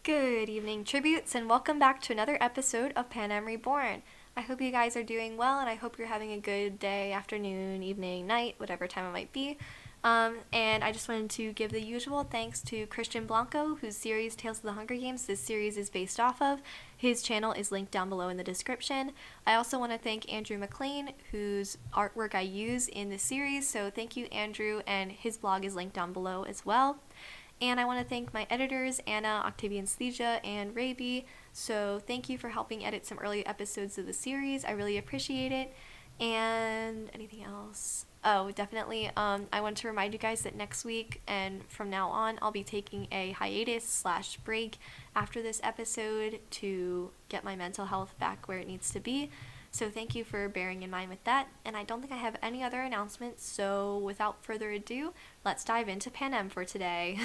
Good evening, tributes, and welcome back to another episode of Panem Reborn. I hope you guys are doing well, and I hope you're having a good day, afternoon, evening, night, whatever time it might be. And I just wanted to give the usual thanks to Christian Blanco, whose series Tales of the Hunger Games this series is based off of. His channel is linked down below in the description. I also want to thank Andrew McLean, whose artwork I use in this series, so thank you, Andrew, and his blog is linked down below as well. And I want to thank my editors, Anna, Octavian Slesia, and Raby. So thank you for helping edit some early episodes of the series. I really appreciate it. And anything else? Oh, definitely. I want to remind you guys that next week and from now on, I'll be taking a hiatus/break after this episode to get my mental health back where it needs to be. So thank you for bearing in mind with that, and I don't think I have any other announcements, so without further ado, let's dive into Panem for today.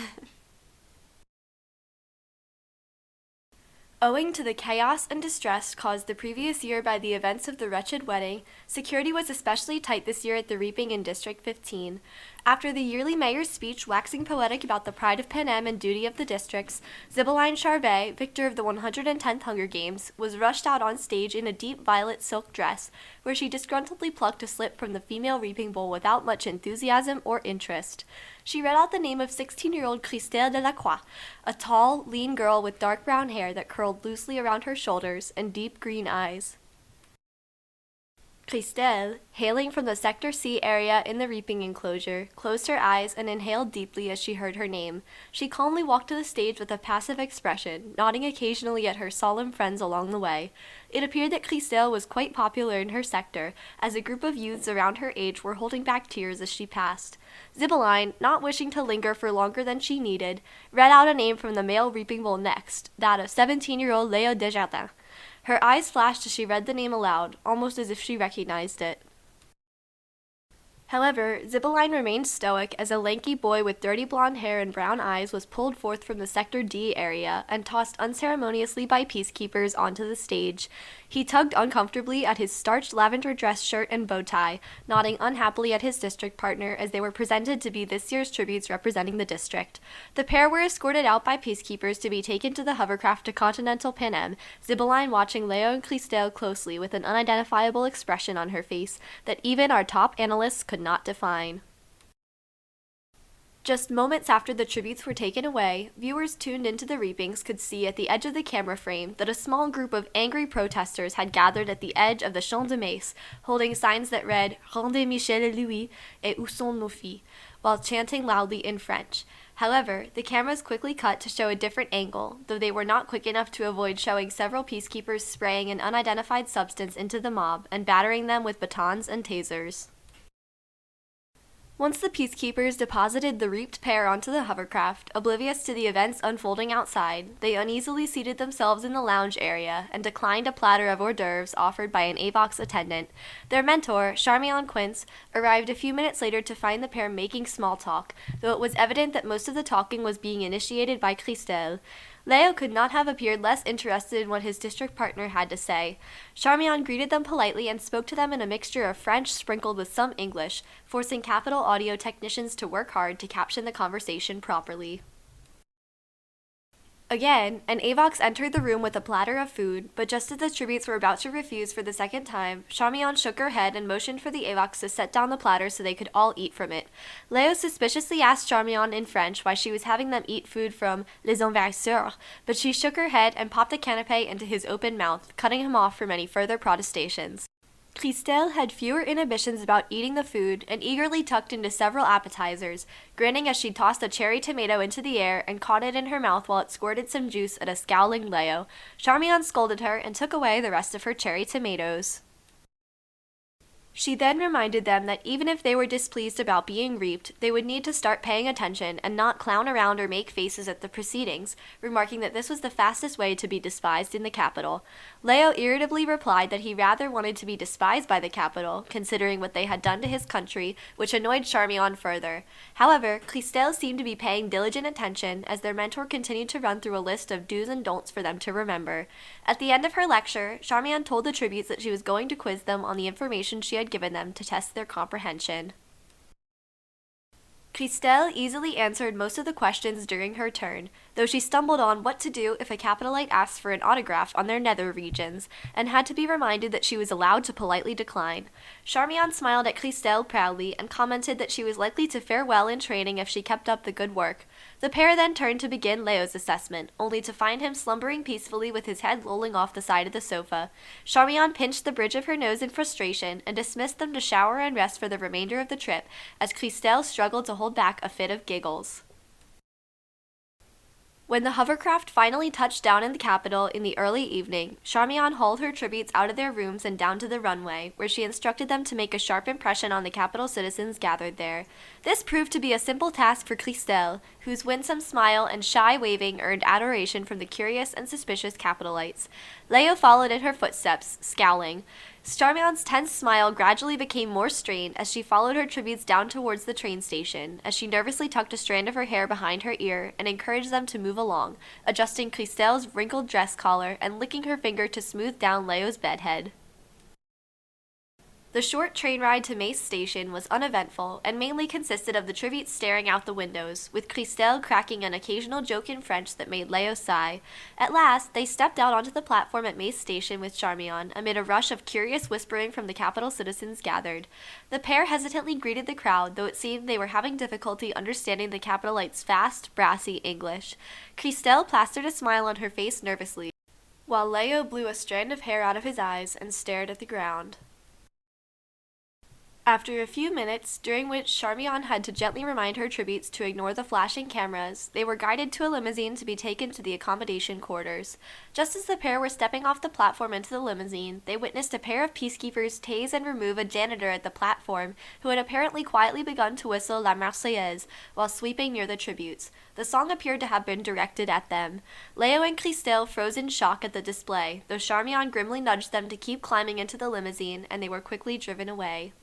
Owing to the chaos and distress caused the previous year by the events of the wretched wedding, security was especially tight this year at the reaping in District 15. After the yearly mayor's speech waxing poetic about the pride of Panem and duty of the districts, Zibbeline Charvet, victor of the 110th Hunger Games, was rushed out on stage in a deep violet silk dress, where she disgruntledly plucked a slip from the female reaping bowl without much enthusiasm or interest. She read out the name of 16-year-old Christelle Delacroix, a tall, lean girl with dark brown hair that curled loosely around her shoulders and deep green eyes. Christelle, hailing from the Sector C area in the reaping enclosure, closed her eyes and inhaled deeply as she heard her name. She calmly walked to the stage with a passive expression, nodding occasionally at her solemn friends along the way. It appeared that Christelle was quite popular in her sector, as a group of youths around her age were holding back tears as she passed. Zibbeline, not wishing to linger for longer than she needed, read out a name from the male reaping bowl next, that of 17-year-old Léo Desjardins. Her eyes flashed as she read the name aloud, almost as if she recognized it. However, Zibbeline remained stoic as a lanky boy with dirty blonde hair and brown eyes was pulled forth from the Sector D area and tossed unceremoniously by peacekeepers onto the stage. He tugged uncomfortably at his starched lavender dress shirt and bow tie, nodding unhappily at his district partner as they were presented to be this year's tributes representing the district. The pair were escorted out by peacekeepers to be taken to the hovercraft to continental Panem, Zibbeline watching Léo and Christelle closely with an unidentifiable expression on her face that even our top analysts could not define. Just moments after the tributes were taken away, viewers tuned into the reapings could see at the edge of the camera frame that a small group of angry protesters had gathered at the edge of the Champ de Mace, holding signs that read "Rendez Michel et Louis, et où sont nos filles," while chanting loudly in French. However, the cameras quickly cut to show a different angle, though they were not quick enough to avoid showing several peacekeepers spraying an unidentified substance into the mob and battering them with batons and tasers. Once the peacekeepers deposited the reaped pair onto the hovercraft, oblivious to the events unfolding outside, they uneasily seated themselves in the lounge area and declined a platter of hors d'oeuvres offered by an AVOX attendant. Their mentor, Charmian Quince, arrived a few minutes later to find the pair making small talk, though it was evident that most of the talking was being initiated by Christelle. Léo could not have appeared less interested in what his district partner had to say. Charmian greeted them politely and spoke to them in a mixture of French sprinkled with some English, forcing Capital Audio technicians to work hard to caption the conversation properly. Again, an AVOX entered the room with a platter of food, but just as the tributes were about to refuse for the second time, Charmian shook her head and motioned for the AVOX to set down the platter so they could all eat from it. Léo suspiciously asked Charmian in French why she was having them eat food from les envahisseurs, but she shook her head and popped the canapé into his open mouth, cutting him off from any further protestations. Christelle had fewer inhibitions about eating the food and eagerly tucked into several appetizers, grinning as she tossed a cherry tomato into the air and caught it in her mouth while it squirted some juice at a scowling Léo. Charmian scolded her and took away the rest of her cherry tomatoes. She then reminded them that even if they were displeased about being reaped, they would need to start paying attention and not clown around or make faces at the proceedings, remarking that this was the fastest way to be despised in the capital. Léo irritably replied that he rather wanted to be despised by the capital, considering what they had done to his country, which annoyed Charmian further. However, Christelle seemed to be paying diligent attention as their mentor continued to run through a list of do's and don'ts for them to remember. At the end of her lecture, Charmian told the tributes that she was going to quiz them on the information she had given them to test their comprehension. Christelle easily answered most of the questions during her turn, though though she stumbled on what to do if a Capitalite asked for an autograph on their nether regions, and had to be reminded that she was allowed to politely decline. Charmian smiled at Christelle proudly and commented that she was likely to fare well in training if she kept up the good work. The pair then turned to begin Leo's assessment, only to find him slumbering peacefully with his head lolling off the side of the sofa. Charmian pinched the bridge of her nose in frustration and dismissed them to shower and rest for the remainder of the trip, as Christelle struggled to hold back a fit of giggles. When the hovercraft finally touched down in the capital in the early evening, Charmian hauled her tributes out of their rooms and down to the runway, where she instructed them to make a sharp impression on the capital citizens gathered there. This proved to be a simple task for Christelle, whose winsome smile and shy waving earned adoration from the curious and suspicious Capitalites. Leo followed in her footsteps, scowling. Charmian's tense smile gradually became more strained as she followed her tributes down towards the train station, as she nervously tucked a strand of her hair behind her ear and encouraged them to move along, adjusting Christelle's wrinkled dress collar and licking her finger to smooth down Leo's bedhead. The short train ride to Mace Station was uneventful and mainly consisted of the tributes staring out the windows, with Christelle cracking an occasional joke in French that made Leo sigh. At last, they stepped out onto the platform at Mace Station with Charmian, amid a rush of curious whispering from the capital citizens gathered. The pair hesitantly greeted the crowd, though it seemed they were having difficulty understanding the Capitalites' fast, brassy English. Christelle plastered a smile on her face nervously, while Leo blew a strand of hair out of his eyes and stared at the ground. After a few minutes, during which Charmian had to gently remind her tributes to ignore the flashing cameras, they were guided to a limousine to be taken to the accommodation quarters. Just as the pair were stepping off the platform into the limousine, they witnessed a pair of peacekeepers tase and remove a janitor at the platform, who had apparently quietly begun to whistle La Marseillaise while sweeping near the tributes. The song appeared to have been directed at them. Leo and Christelle froze in shock at the display, though Charmian grimly nudged them to keep climbing into the limousine, and they were quickly driven away.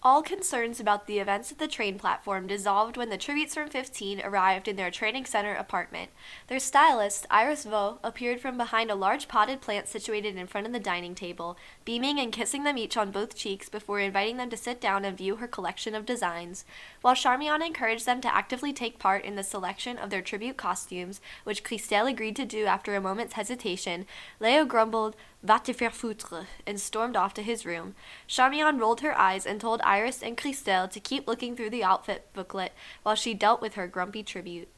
All concerns about the events at the train platform dissolved when the tributes from 15 arrived in their training center apartment. Their stylist, Iris Vaux, appeared from behind a large potted plant situated in front of the dining table, beaming and kissing them each on both cheeks before inviting them to sit down and view her collection of designs. While Charmian encouraged them to actively take part in the selection of their tribute costumes, which Christelle agreed to do after a moment's hesitation, Leo grumbled, "Va te faire foutre," and stormed off to his room. Charmian rolled her eyes and told Iris and Christelle to keep looking through the outfit booklet while she dealt with her grumpy tribute.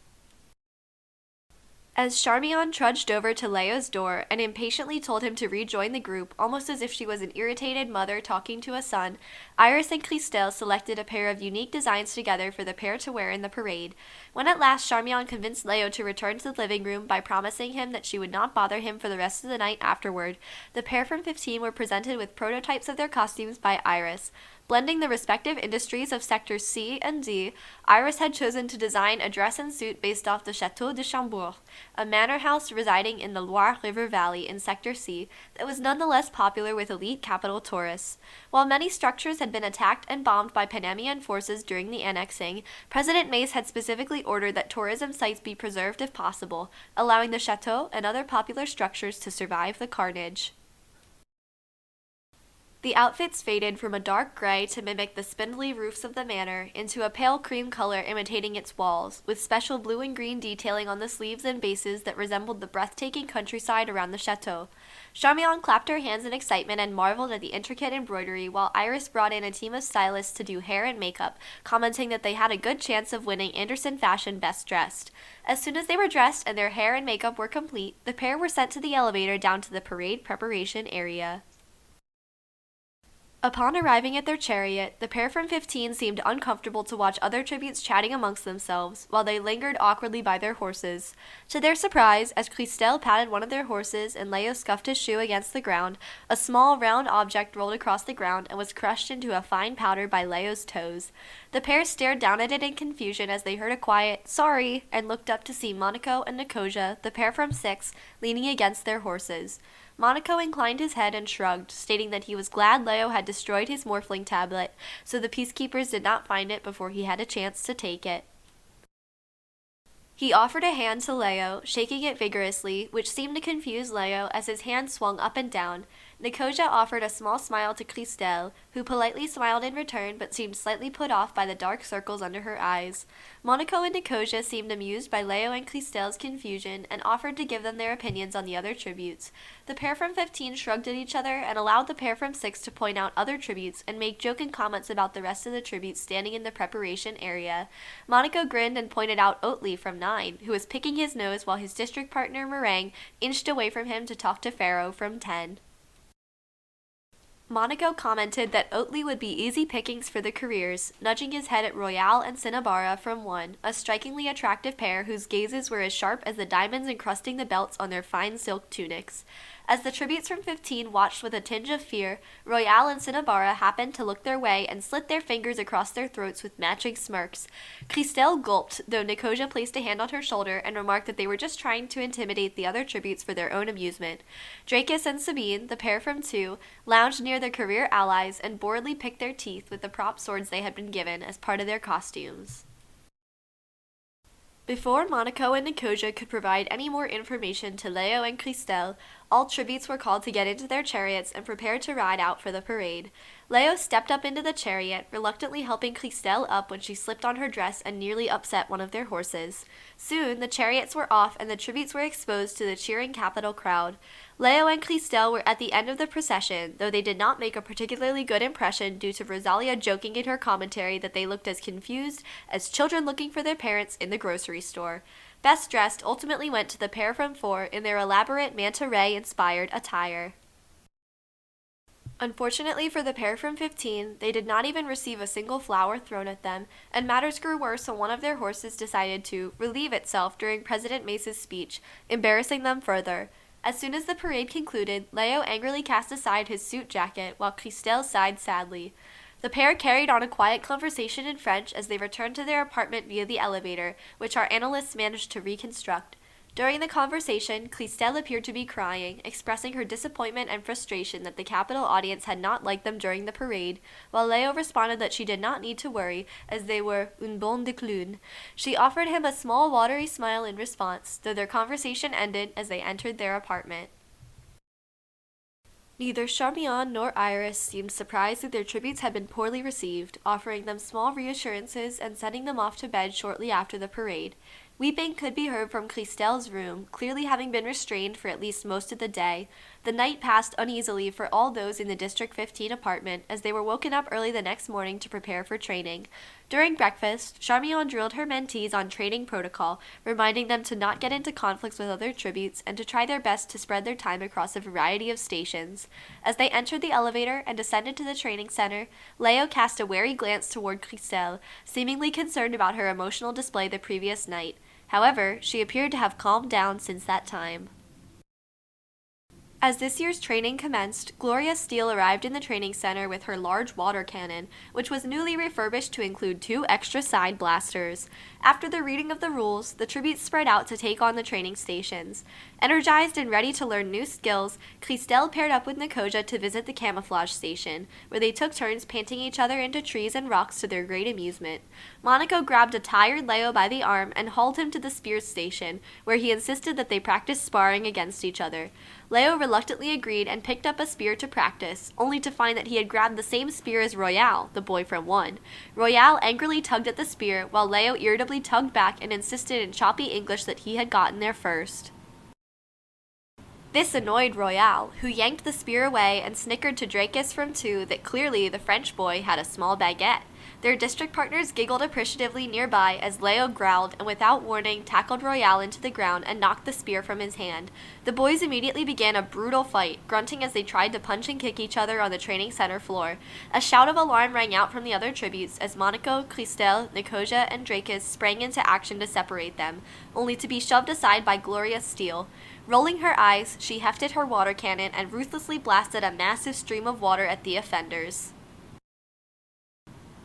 As Charmian trudged over to Leo's door and impatiently told him to rejoin the group, almost as if she was an irritated mother talking to a son, Iris and Christelle selected a pair of unique designs together for the pair to wear in the parade. When at last Charmian convinced Leo to return to the living room by promising him that she would not bother him for the rest of the night afterward, the pair from 15 were presented with prototypes of their costumes by Iris. Blending the respective industries of sectors C and D, Iris had chosen to design a dress and suit based off the Château de Chambord, a manor house residing in the Loire River Valley in Sector C that was nonetheless popular with elite capital tourists. While many structures had been attacked and bombed by Panamian forces during the annexing, President Mace had specifically ordered that tourism sites be preserved if possible, allowing the chateau and other popular structures to survive the carnage. The outfits faded from a dark gray to mimic the spindly roofs of the manor into a pale cream color imitating its walls, with special blue and green detailing on the sleeves and bases that resembled the breathtaking countryside around the chateau. Charmian clapped her hands in excitement and marveled at the intricate embroidery, while Iris brought in a team of stylists to do hair and makeup, commenting that they had a good chance of winning Anderson Fashion Best Dressed. As soon as they were dressed and their hair and makeup were complete, the pair were sent to the elevator down to the parade preparation area. Upon arriving at their chariot, the pair from 15 seemed uncomfortable to watch other tributes chatting amongst themselves, while they lingered awkwardly by their horses. To their surprise, as Christelle patted one of their horses and Leo scuffed his shoe against the ground, a small round object rolled across the ground and was crushed into a fine powder by Leo's toes. The pair stared down at it in confusion as they heard a quiet, "Sorry," and looked up to see Monaco and Nicosia, the pair from 6, leaning against their horses. Monaco inclined his head and shrugged, stating that he was glad Leo had destroyed his morphling tablet, so the peacekeepers did not find it before he had a chance to take it. He offered a hand to Leo, shaking it vigorously, which seemed to confuse Leo as his hand swung up and down. Nicosia offered a small smile to Christelle, who politely smiled in return but seemed slightly put off by the dark circles under her eyes. Monaco and Nicosia seemed amused by Leo and Christelle's confusion and offered to give them their opinions on the other tributes. The pair from 15 shrugged at each other and allowed the pair from 6 to point out other tributes and make joking comments about the rest of the tributes standing in the preparation area. Monaco grinned and pointed out Oatly from 9, who was picking his nose while his district partner Meringue inched away from him to talk to Pharaoh from 10. Monaco commented that Oatly would be easy pickings for the careers, nudging his head at Royale and Cinnabara from 1, a strikingly attractive pair whose gazes were as sharp as the diamonds encrusting the belts on their fine silk tunics. As the tributes from 15 watched with a tinge of fear, Royale and Cinnabara happened to look their way and slit their fingers across their throats with matching smirks. Christelle gulped, though Nicosia placed a hand on her shoulder and remarked that they were just trying to intimidate the other tributes for their own amusement. Dracus and Sabine, the pair from 2, lounged near their career allies and boredly picked their teeth with the prop swords they had been given as part of their costumes. Before Monaco and Nicosia could provide any more information to Leo and Christelle, all tributes were called to get into their chariots and prepare to ride out for the parade. Leo stepped up into the chariot, reluctantly helping Christelle up when she slipped on her dress and nearly upset one of their horses. Soon, the chariots were off and the tributes were exposed to the cheering capital crowd. Leo and Christelle were at the end of the procession, though they did not make a particularly good impression due to Rosalia joking in her commentary that they looked as confused as children looking for their parents in the grocery store. Best Dressed ultimately went to the pair from 4 in their elaborate manta ray-inspired attire. Unfortunately for the pair from 15, they did not even receive a single flower thrown at them, and matters grew worse when one of their horses decided to relieve itself during President Mace's speech, embarrassing them further. As soon as the parade concluded, Leo angrily cast aside his suit jacket, while Christelle sighed sadly. The pair carried on a quiet conversation in French as they returned to their apartment via the elevator, which our analysts managed to reconstruct. During the conversation, Christelle appeared to be crying, expressing her disappointment and frustration that the Capitol audience had not liked them during the parade, while Leo responded that she did not need to worry, as they were un bon de clown. She offered him a small watery smile in response, though their conversation ended as they entered their apartment. Neither Charmian nor Iris seemed surprised that their tributes had been poorly received, offering them small reassurances and sending them off to bed shortly after the parade. Weeping could be heard from Christelle's room, clearly having been restrained for at least most of the day. The night passed uneasily for all those in the District 15 apartment, as they were woken up early the next morning to prepare for training. During breakfast, Charmian drilled her mentees on training protocol, reminding them to not get into conflicts with other tributes and to try their best to spread their time across a variety of stations. As they entered the elevator and descended to the training center, Leo cast a wary glance toward Christelle, seemingly concerned about her emotional display the previous night. However, she appeared to have calmed down since that time. As this year's training commenced, Gloria Steele arrived in the training center with her large water cannon, which was newly refurbished to include 2 extra side blasters. After the reading of the rules, the tributes spread out to take on the training stations. Energized and ready to learn new skills, Christelle paired up with Nicosia to visit the camouflage station, where they took turns panting each other into trees and rocks to their great amusement. Monaco grabbed a tired Leo by the arm and hauled him to the spear station, where he insisted that they practice sparring against each other. Leo reluctantly agreed and picked up a spear to practice, only to find that he had grabbed the same spear as Royale, the boy from 1. Royale angrily tugged at the spear, while Leo irritably tugged back and insisted in choppy English that he had gotten there first. This annoyed Royale, who yanked the spear away and snickered to Dracus from 2 that clearly the French boy had a small baguette. Their district partners giggled appreciatively nearby as Leo growled and without warning tackled Royale into the ground and knocked the spear from his hand. The boys immediately began a brutal fight, grunting as they tried to punch and kick each other on the training center floor. A shout of alarm rang out from the other tributes as Monaco, Christelle, Nicosia, and Dracus sprang into action to separate them, only to be shoved aside by Gloria Steele. Rolling her eyes, she hefted her water cannon and ruthlessly blasted a massive stream of water at the offenders.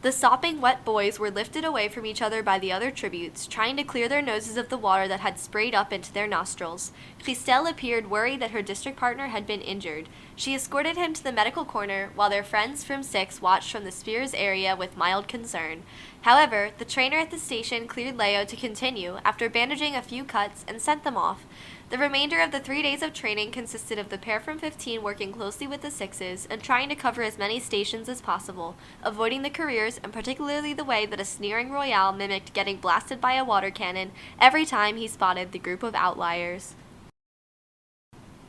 The sopping wet boys were lifted away from each other by the other tributes, trying to clear their noses of the water that had sprayed up into their nostrils. Christelle appeared worried that her district partner had been injured. She escorted him to the medical corner, while their friends from 6 watched from the Spears area with mild concern. However, the trainer at the station cleared Leo to continue after bandaging a few cuts and sent them off. The remainder of the 3 days of training consisted of the pair from 15 working closely with the 6s and trying to cover as many stations as possible, avoiding the careers and particularly the way that a sneering Royale mimicked getting blasted by a water cannon every time he spotted the group of outliers.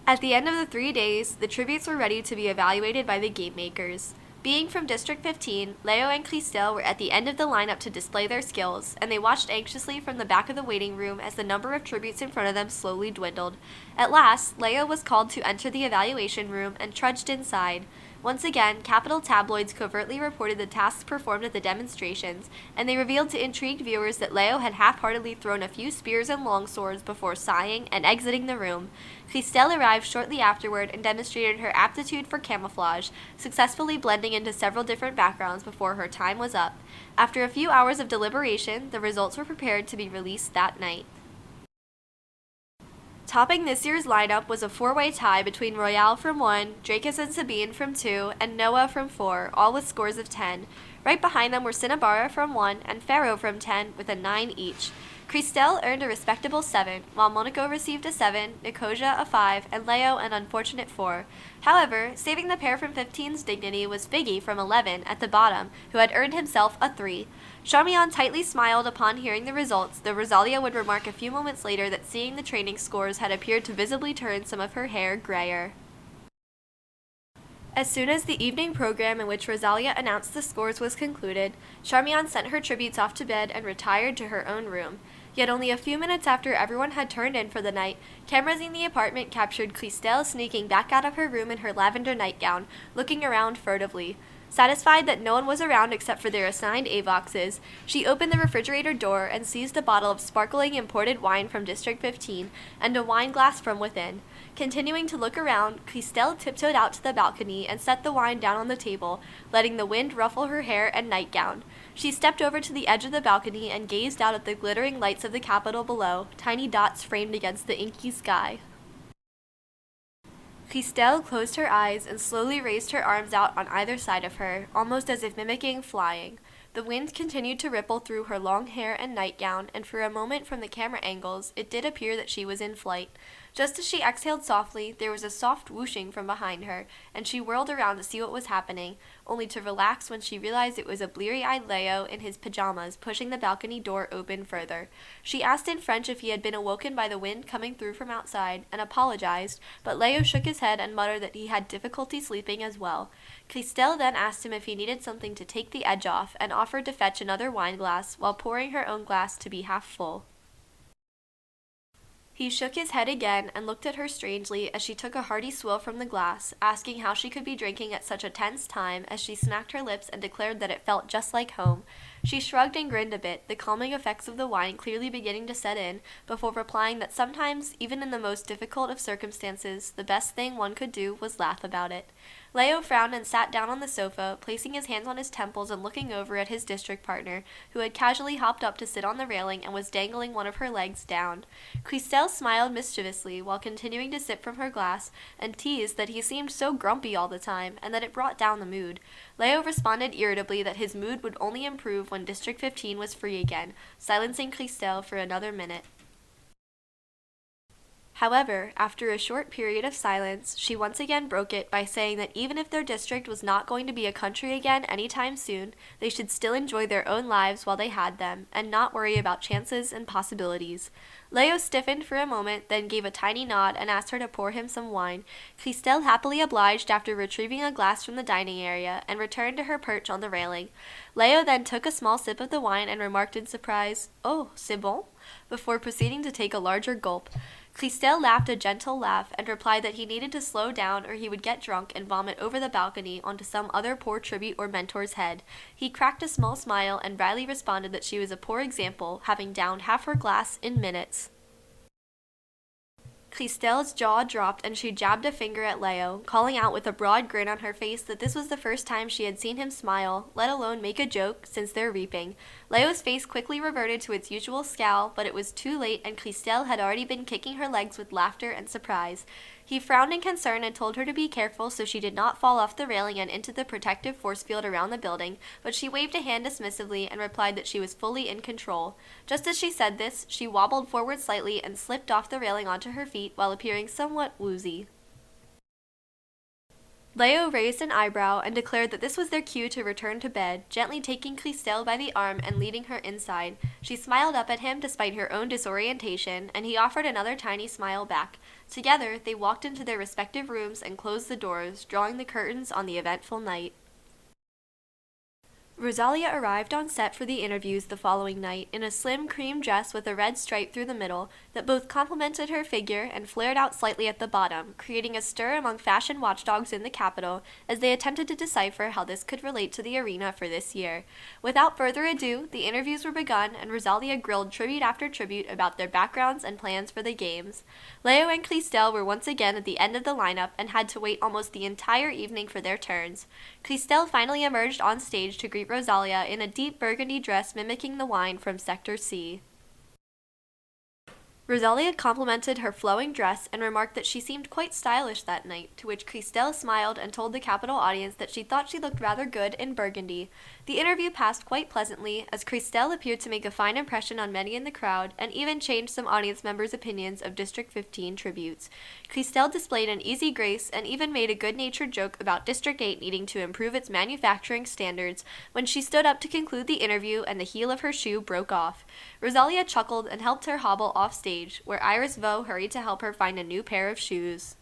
At the end of the 3 days, the tributes were ready to be evaluated by the game makers. Being from District 15, Leo and Christelle were at the end of the lineup to display their skills, and they watched anxiously from the back of the waiting room as the number of tributes in front of them slowly dwindled. At last, Leo was called to enter the evaluation room and trudged inside. Once again, capital tabloids covertly reported the tasks performed at the demonstrations, and they revealed to intrigued viewers that Leo had half-heartedly thrown a few spears and longswords before sighing and exiting the room. Christelle arrived shortly afterward and demonstrated her aptitude for camouflage, successfully blending into several different backgrounds before her time was up. After a few hours of deliberation, the results were prepared to be released that night. Topping this year's lineup was a 4-way tie between Royale from 1, Dracus and Sabine from 2, and Noah from 4, all with scores of 10. Right behind them were Cinnabara from 1 and Pharaoh from 10 with a 9 each. Christelle earned a respectable 7, while Monaco received a 7, Nicosia a 5, and Leo an unfortunate 4. However, saving the pair from 15's dignity was Figgy from 11 at the bottom, who had earned himself a 3. Charmian tightly smiled upon hearing the results, though Rosalia would remark a few moments later that seeing the training scores had appeared to visibly turn some of her hair grayer. As soon as the evening program in which Rosalia announced the scores was concluded, Charmian sent her tributes off to bed and retired to her own room. Yet only a few minutes after everyone had turned in for the night, cameras in the apartment captured Christelle sneaking back out of her room in her lavender nightgown, looking around furtively. Satisfied that no one was around except for their assigned AVOXs, she opened the refrigerator door and seized a bottle of sparkling imported wine from District 15 and a wine glass from within. Continuing to look around, Christelle tiptoed out to the balcony and set the wine down on the table, letting the wind ruffle her hair and nightgown. She stepped over to the edge of the balcony and gazed out at the glittering lights of the Capitol below, tiny dots framed against the inky sky. Christelle closed her eyes and slowly raised her arms out on either side of her, almost as if mimicking flying. The wind continued to ripple through her long hair and nightgown, and for a moment from the camera angles, it did appear that she was in flight. Just as she exhaled softly, there was a soft whooshing from behind her, and she whirled around to see what was happening, only to relax when she realized it was a bleary-eyed Leo in his pajamas pushing the balcony door open further. She asked in French if he had been awoken by the wind coming through from outside, and apologized, but Leo shook his head and muttered that he had difficulty sleeping as well. Christelle then asked him if he needed something to take the edge off, and offered to fetch another wine glass, while pouring her own glass to be half full. He shook his head again and looked at her strangely as she took a hearty swill from the glass, asking how she could be drinking at such a tense time as she smacked her lips and declared that it felt just like home. She shrugged and grinned a bit, the calming effects of the wine clearly beginning to set in, before replying that sometimes, even in the most difficult of circumstances, the best thing one could do was laugh about it. Leo frowned and sat down on the sofa, placing his hands on his temples and looking over at his district partner, who had casually hopped up to sit on the railing and was dangling one of her legs down. Christelle smiled mischievously while continuing to sip from her glass, and teased that he seemed so grumpy all the time, and that it brought down the mood. Leo responded irritably that his mood would only improve when District 15 was free again, silencing Christelle for another minute. However, after a short period of silence, she once again broke it by saying that even if their district was not going to be a country again anytime soon, they should still enjoy their own lives while they had them, and not worry about chances and possibilities. Leo stiffened for a moment, then gave a tiny nod and asked her to pour him some wine. Christelle happily obliged after retrieving a glass from the dining area, and returned to her perch on the railing. Leo then took a small sip of the wine and remarked in surprise, "Oh, c'est bon?" before proceeding to take a larger gulp. Christelle laughed a gentle laugh and replied that he needed to slow down or he would get drunk and vomit over the balcony onto some other poor tribute or mentor's head. He cracked a small smile and Riley responded that she was a poor example, having downed half her glass in minutes. Clistelle's jaw dropped and she jabbed a finger at Leo, calling out with a broad grin on her face that this was the first time she had seen him smile, let alone make a joke, since their reaping. Leo's face quickly reverted to its usual scowl, but it was too late and Clistel had already been kicking her legs with laughter and surprise. He frowned in concern and told her to be careful so she did not fall off the railing and into the protective force field around the building, but she waved a hand dismissively and replied that she was fully in control. Just as she said this, she wobbled forward slightly and slipped off the railing onto her feet while appearing somewhat woozy. Leo raised an eyebrow and declared that this was their cue to return to bed, gently taking Clistel by the arm and leading her inside. She smiled up at him despite her own disorientation, and he offered another tiny smile back. Together, they walked into their respective rooms and closed the doors, drawing the curtains on the eventful night. Rosalia arrived on set for the interviews the following night in a slim cream dress with a red stripe through the middle that both complemented her figure and flared out slightly at the bottom, creating a stir among fashion watchdogs in the capital as they attempted to decipher how this could relate to the arena for this year. Without further ado, the interviews were begun and Rosalia grilled tribute after tribute about their backgrounds and plans for the games. Leo and Clistel were once again at the end of the lineup and had to wait almost the entire evening for their turns. Clistel finally emerged on stage to greet Rosalia in a deep burgundy dress mimicking the wine from Sector C. Rosalia complimented her flowing dress and remarked that she seemed quite stylish that night, to which Clistel smiled and told the Capital audience that she thought she looked rather good in burgundy. The interview passed quite pleasantly, as Clistel appeared to make a fine impression on many in the crowd, and even changed some audience members' opinions of District 15 tributes. Clistel displayed an easy grace and even made a good-natured joke about District 8 needing to improve its manufacturing standards when she stood up to conclude the interview and the heel of her shoe broke off. Rosalia chuckled and helped her hobble off stage, where Iris Vo hurried to help her find a new pair of shoes.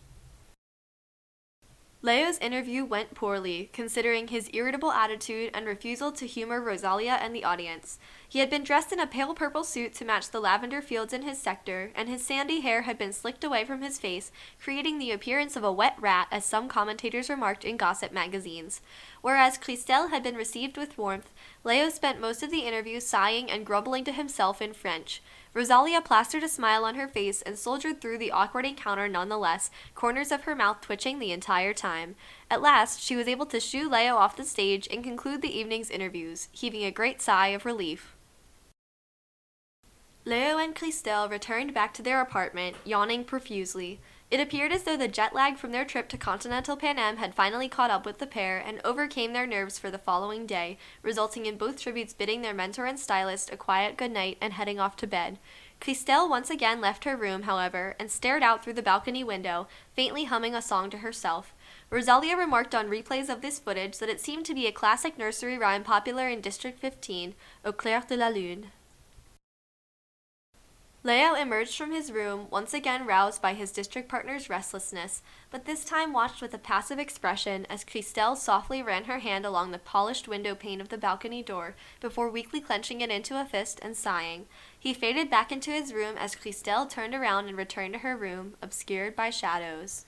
Leo's interview went poorly, considering his irritable attitude and refusal to humor Rosalia and the audience. He had been dressed in a pale purple suit to match the lavender fields in his sector, and his sandy hair had been slicked away from his face, creating the appearance of a wet rat, as some commentators remarked in gossip magazines. Whereas Clistel had been received with warmth, Leo spent most of the interview sighing and grumbling to himself in French. Rosalia plastered a smile on her face and soldiered through the awkward encounter nonetheless, corners of her mouth twitching the entire time. At last, she was able to shoo Leo off the stage and conclude the evening's interviews, heaving a great sigh of relief. Leo and Clistel returned back to their apartment, yawning profusely. It appeared as though the jet lag from their trip to continental Panem had finally caught up with the pair and overcame their nerves for the following day, resulting in both tributes bidding their mentor and stylist a quiet good night and heading off to bed. Clistel once again left her room, however, and stared out through the balcony window, faintly humming a song to herself. Rosalia remarked on replays of this footage that it seemed to be a classic nursery rhyme popular in District 15, Au clair de la lune. Leo emerged from his room, once again roused by his district partner's restlessness, but this time watched with a passive expression as Clistel softly ran her hand along the polished window pane of the balcony door before weakly clenching it into a fist and sighing. He faded back into his room as Clistel turned around and returned to her room, obscured by shadows.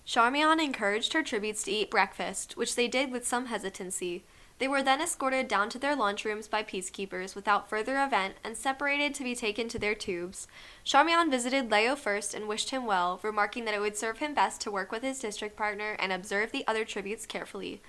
Charmian encouraged her tributes to eat breakfast, which they did with some hesitancy. They were then escorted down to their lunchrooms by peacekeepers without further event and separated to be taken to their tubes. Charmian visited Leo first and wished him well, remarking that it would serve him best to work with his district partner and observe the other tributes carefully.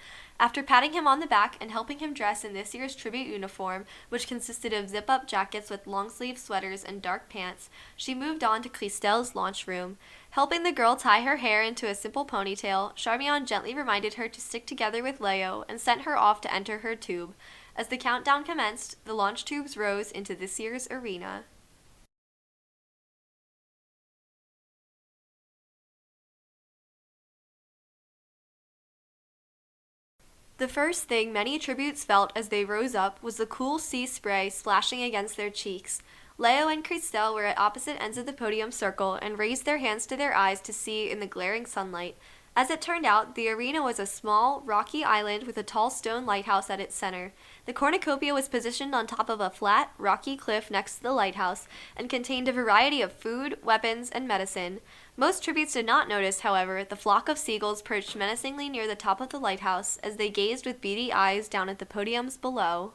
After patting him on the back and helping him dress in this year's tribute uniform, which consisted of zip-up jackets with long-sleeve sweaters and dark pants, she moved on to Clistel's lunchroom. Helping the girl tie her hair into a simple ponytail, Charmian gently reminded her to stick together with Leo and sent her off to enter her tube. As the countdown commenced, the launch tubes rose into this year's arena. The first thing many tributes felt as they rose up was the cool sea spray splashing against their cheeks. Leo and Clistel were at opposite ends of the podium circle and raised their hands to their eyes to see in the glaring sunlight. As it turned out, the arena was a small, rocky island with a tall stone lighthouse at its center. The cornucopia was positioned on top of a flat, rocky cliff next to the lighthouse and contained a variety of food, weapons, and medicine. Most tributes did not notice, however, the flock of seagulls perched menacingly near the top of the lighthouse as they gazed with beady eyes down at the podiums below.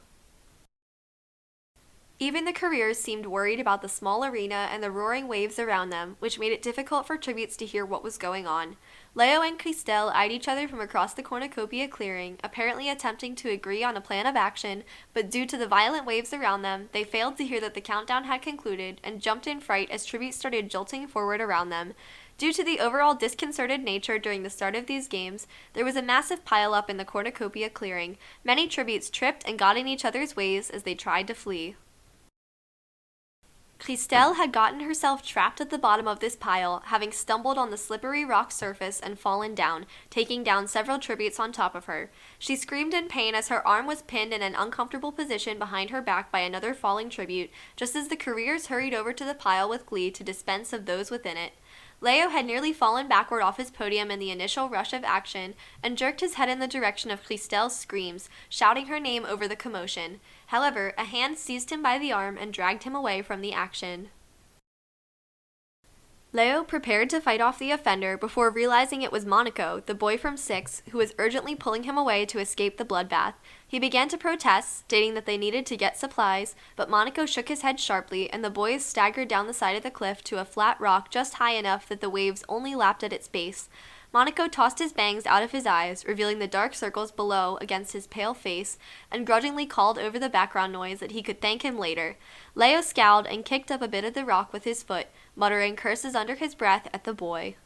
Even the couriers seemed worried about the small arena and the roaring waves around them, which made it difficult for tributes to hear what was going on. Leo and Christelle eyed each other from across the cornucopia clearing, apparently attempting to agree on a plan of action, but due to the violent waves around them, they failed to hear that the countdown had concluded and jumped in fright as tributes started jolting forward around them. Due to the overall disconcerted nature during the start of these games, there was a massive pile-up in the cornucopia clearing. Many tributes tripped and got in each other's ways as they tried to flee. Christelle had gotten herself trapped at the bottom of this pile, having stumbled on the slippery rock surface and fallen down, taking down several tributes on top of her. She screamed in pain as her arm was pinned in an uncomfortable position behind her back by another falling tribute, just as the couriers hurried over to the pile with glee to dispense of those within it. Leo had nearly fallen backward off his podium in the initial rush of action and jerked his head in the direction of Christelle's screams, shouting her name over the commotion. However, a hand seized him by the arm and dragged him away from the action. Leo prepared to fight off the offender before realizing it was Monaco, the boy from 6, who was urgently pulling him away to escape the bloodbath. He began to protest, stating that they needed to get supplies, but Monaco shook his head sharply and the boys staggered down the side of the cliff to a flat rock just high enough that the waves only lapped at its base. Monaco tossed his bangs out of his eyes, revealing the dark circles below against his pale face, and grudgingly called over the background noise that he could thank him later. Leo scowled and kicked up a bit of the rock with his foot, muttering curses under his breath at the boy.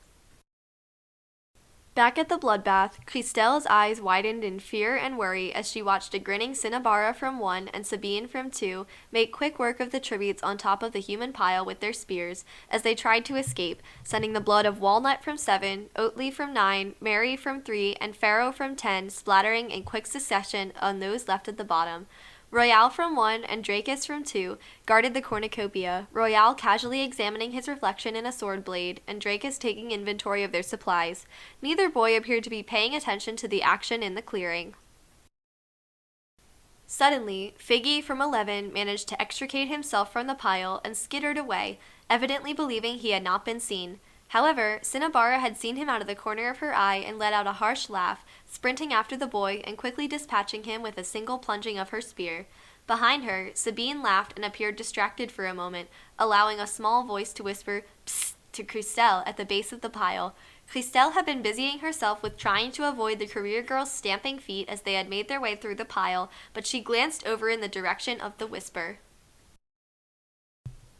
Back at the bloodbath, Christelle's eyes widened in fear and worry as she watched a grinning Cinnabara from 1 and Sabine from 2 make quick work of the tributes on top of the human pile with their spears as they tried to escape, sending the blood of Walnut from 7, Oatly from 9, Mary from 3, and Pharaoh from 10 splattering in quick succession on those left at the bottom. Royale from 1 and Dracus from 2 guarded the cornucopia, Royale casually examining his reflection in a sword blade, and Dracus taking inventory of their supplies. Neither boy appeared to be paying attention to the action in the clearing. Suddenly, Figgy from 11 managed to extricate himself from the pile and skittered away, evidently believing he had not been seen. However, Cinnabara had seen him out of the corner of her eye and let out a harsh laugh, sprinting after the boy and quickly dispatching him with a single plunging of her spear. Behind her, Sabine laughed and appeared distracted for a moment, allowing a small voice to whisper "Psst" to Christelle at the base of the pile. Christelle had been busying herself with trying to avoid the career girls' stamping feet as they had made their way through the pile, but she glanced over in the direction of the whisper.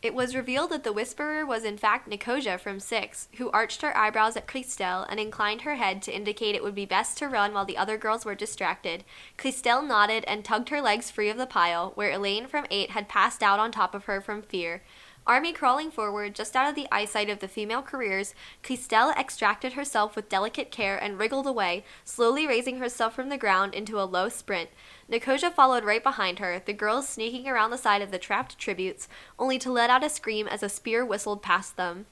It was revealed that the whisperer was in fact Nicosia from 6, who arched her eyebrows at Christelle and inclined her head to indicate it would be best to run while the other girls were distracted. Christelle nodded and tugged her legs free of the pile, where Elaine from 8 had passed out on top of her from fear. Army crawling forward, just out of the eyesight of the female careers, Christelle extracted herself with delicate care and wriggled away, slowly raising herself from the ground into a low sprint. Nicosia followed right behind her, the girls sneaking around the side of the trapped tributes, only to let out a scream as a spear whistled past them.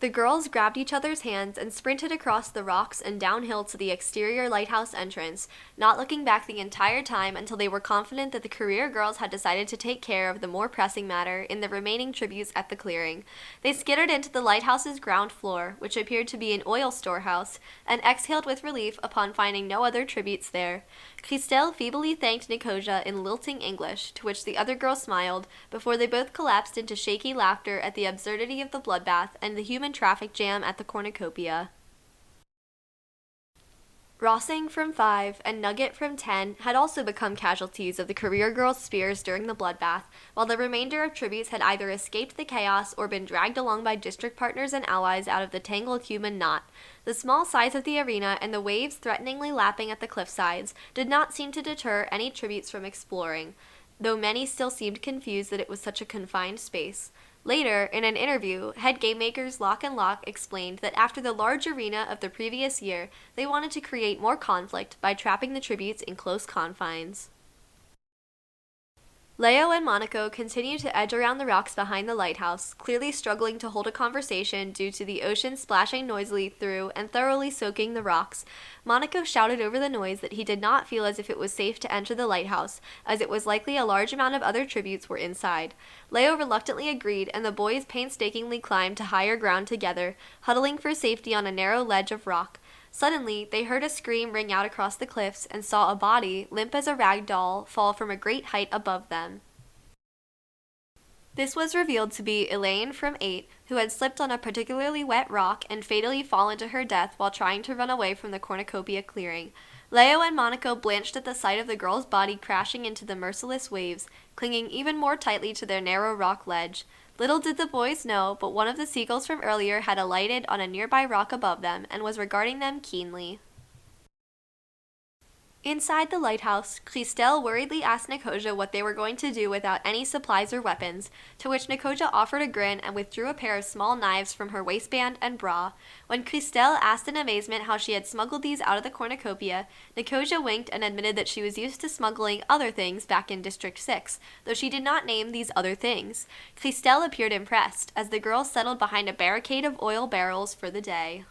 The girls grabbed each other's hands and sprinted across the rocks and downhill to the exterior lighthouse entrance, not looking back the entire time until they were confident that the career girls had decided to take care of the more pressing matter in the remaining tributes at the clearing. They skittered into the lighthouse's ground floor, which appeared to be an oil storehouse, and exhaled with relief upon finding no other tributes there. Christelle feebly thanked Nicosia in lilting English, to which the other girl smiled, before they both collapsed into shaky laughter at the absurdity of the bloodbath and the human traffic jam at the cornucopia. Rossing from 5 and Nugget from 10 had also become casualties of the career girls' spears during the bloodbath, while the remainder of tributes had either escaped the chaos or been dragged along by district partners and allies out of the tangled human knot. The small size of the arena and the waves threateningly lapping at the cliff sides did not seem to deter any tributes from exploring, though many still seemed confused that it was such a confined space. Later, in an interview, head game makers Lock and Lock explained that after the large arena of the previous year, they wanted to create more conflict by trapping the tributes in close confines. Leo and Monaco continued to edge around the rocks behind the lighthouse, clearly struggling to hold a conversation due to the ocean splashing noisily through and thoroughly soaking the rocks. Monaco shouted over the noise that he did not feel as if it was safe to enter the lighthouse, as it was likely a large amount of other tributes were inside. Leo reluctantly agreed, and the boys painstakingly climbed to higher ground together, huddling for safety on a narrow ledge of rock. Suddenly, they heard a scream ring out across the cliffs and saw a body, limp as a rag doll, fall from a great height above them. This was revealed to be Elaine from 8, who had slipped on a particularly wet rock and fatally fallen to her death while trying to run away from the cornucopia clearing. Leo and Monaco blanched at the sight of the girl's body crashing into the merciless waves, clinging even more tightly to their narrow rock ledge. Little did the boys know, but one of the seagulls from earlier had alighted on a nearby rock above them and was regarding them keenly. Inside the lighthouse, Christelle worriedly asked Nicosia what they were going to do without any supplies or weapons, to which Nicosia offered a grin and withdrew a pair of small knives from her waistband and bra. When Christelle asked in amazement how she had smuggled these out of the cornucopia, Nicosia winked and admitted that she was used to smuggling other things back in District 6, though she did not name these other things. Christelle appeared impressed, as the girls settled behind a barricade of oil barrels for the day.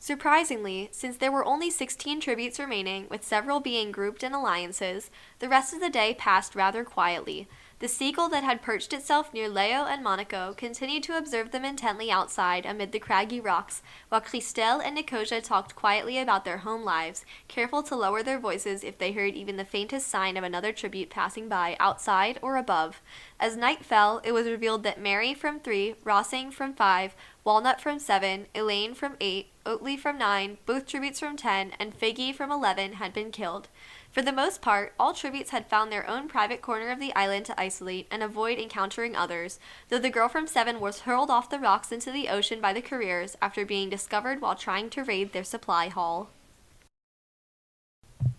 Surprisingly, since there were only 16 tributes remaining, with several being grouped in alliances, the rest of the day passed rather quietly. The seagull that had perched itself near Leo and Monaco continued to observe them intently outside amid the craggy rocks, while Christelle and Nicosia talked quietly about their home lives, careful to lower their voices if they heard even the faintest sign of another tribute passing by outside or above. As night fell, it was revealed that Mary from 3, Rossing from 5, Walnut from 7, Elaine from 8, Oatley from 9, both tributes from 10, and Figgy from 11 had been killed. For the most part, all tributes had found their own private corner of the island to isolate and avoid encountering others, though the girl from 7 was hurled off the rocks into the ocean by the careers after being discovered while trying to raid their supply haul.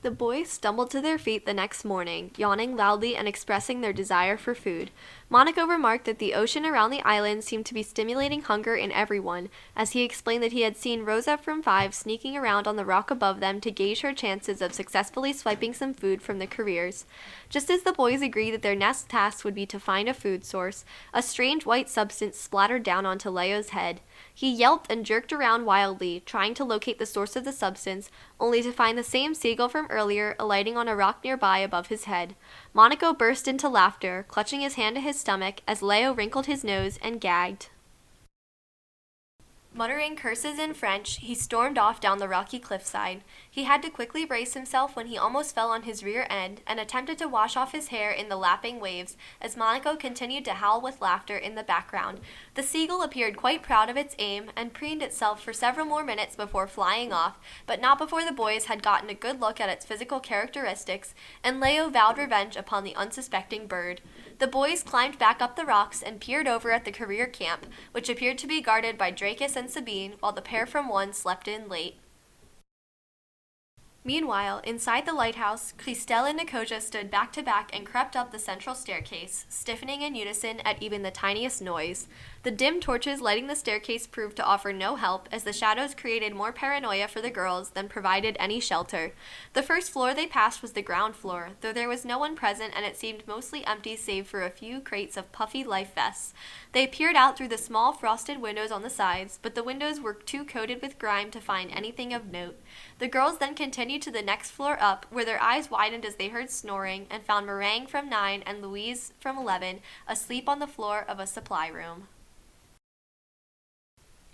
The boys stumbled to their feet the next morning, yawning loudly and expressing their desire for food. Monaco remarked that the ocean around the island seemed to be stimulating hunger in everyone, as he explained that he had seen Rosa from 5 sneaking around on the rock above them to gauge her chances of successfully swiping some food from the careers. Just as the boys agreed that their next task would be to find a food source, a strange white substance splattered down onto Leo's head. He yelped and jerked around wildly, trying to locate the source of the substance, only to find the same seagull from earlier alighting on a rock nearby above his head. Monaco burst into laughter, clutching his hand to his stomach as Leo wrinkled his nose and gagged. Muttering curses in French, he stormed off down the rocky cliffside. He had to quickly brace himself when he almost fell on his rear end and attempted to wash off his hair in the lapping waves as Monaco continued to howl with laughter in the background. The seagull appeared quite proud of its aim and preened itself for several more minutes before flying off, but not before the boys had gotten a good look at its physical characteristics, and Leo vowed revenge upon the unsuspecting bird. The boys climbed back up the rocks and peered over at the career camp, which appeared to be guarded by Dracus and Sabine, while the pair from 1 slept in late. Meanwhile, inside the lighthouse, Christelle and Nicosia stood back to back and crept up the central staircase, stiffening in unison at even the tiniest noise. The dim torches lighting the staircase proved to offer no help, as the shadows created more paranoia for the girls than provided any shelter. The first floor they passed was the ground floor, though there was no one present and it seemed mostly empty save for a few crates of puffy life vests. They peered out through the small frosted windows on the sides, but the windows were too coated with grime to find anything of note. The girls then continued to the next floor up, where their eyes widened as they heard snoring, and found Meringue from 9 and Louise from 11 asleep on the floor of a supply room.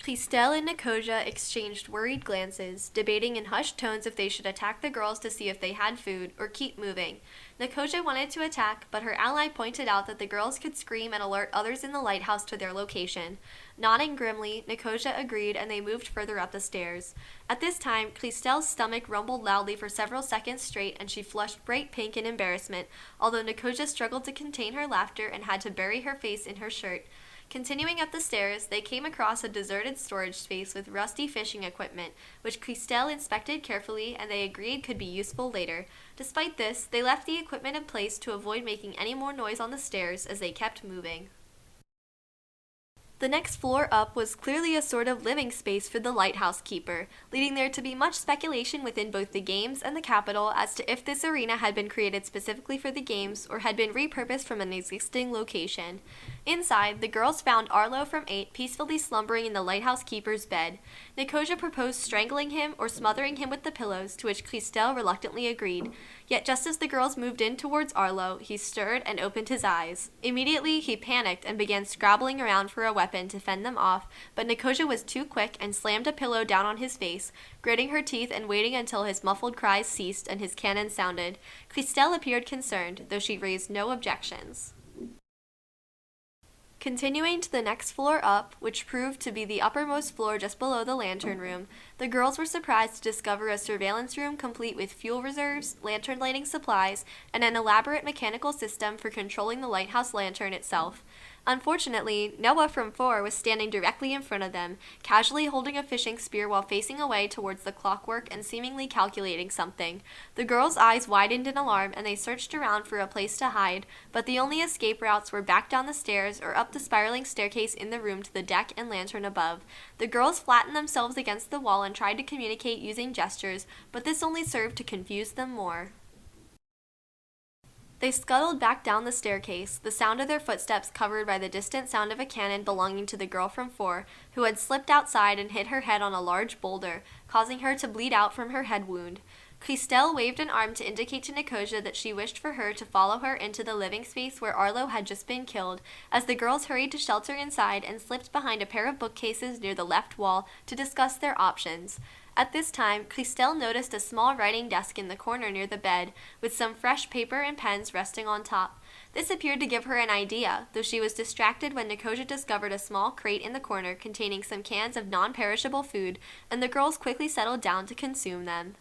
Christelle and Nicosia exchanged worried glances, debating in hushed tones if they should attack the girls to see if they had food, or keep moving. Nicosia wanted to attack, but her ally pointed out that the girls could scream and alert others in the lighthouse to their location. Nodding grimly, Nicosia agreed and they moved further up the stairs. At this time, Christelle's stomach rumbled loudly for several seconds straight and she flushed bright pink in embarrassment, although Nicosia struggled to contain her laughter and had to bury her face in her shirt. Continuing up the stairs, they came across a deserted storage space with rusty fishing equipment, which Christelle inspected carefully and they agreed could be useful later. Despite this, they left the equipment in place to avoid making any more noise on the stairs as they kept moving. The next floor up was clearly a sort of living space for the lighthouse keeper, leading there to be much speculation within both the games and the Capitol as to if this arena had been created specifically for the games or had been repurposed from an existing location. Inside, the girls found Arlo from 8 peacefully slumbering in the lighthouse keeper's bed. Nicosia proposed strangling him or smothering him with the pillows, to which Christelle reluctantly agreed. Yet just as the girls moved in towards Arlo, he stirred and opened his eyes. Immediately, he panicked and began scrabbling around for a weapon weapon to fend them off, but Nicosia was too quick and slammed a pillow down on his face, gritting her teeth and waiting until his muffled cries ceased and his cannon sounded. Christelle appeared concerned, though she raised no objections. Continuing to the next floor up, which proved to be the uppermost floor just below the lantern room, the girls were surprised to discover a surveillance room complete with fuel reserves, lantern lighting supplies, and an elaborate mechanical system for controlling the lighthouse lantern itself. Unfortunately, Noah from 4 was standing directly in front of them, casually holding a fishing spear while facing away towards the clockwork and seemingly calculating something. The girls' eyes widened in alarm and they searched around for a place to hide, but the only escape routes were back down the stairs or up the spiraling staircase in the room to the deck and lantern above. The girls flattened themselves against the wall and tried to communicate using gestures, but this only served to confuse them more. They scuttled back down the staircase, the sound of their footsteps covered by the distant sound of a cannon belonging to the girl from 4, who had slipped outside and hit her head on a large boulder, causing her to bleed out from her head wound. Christelle waved an arm to indicate to Nicosia that she wished for her to follow her into the living space where Arlo had just been killed, as the girls hurried to shelter inside and slipped behind a pair of bookcases near the left wall to discuss their options. At this time, Christelle noticed a small writing desk in the corner near the bed, with some fresh paper and pens resting on top. This appeared to give her an idea, though she was distracted when Nicosia discovered a small crate in the corner containing some cans of non-perishable food, and the girls quickly settled down to consume them.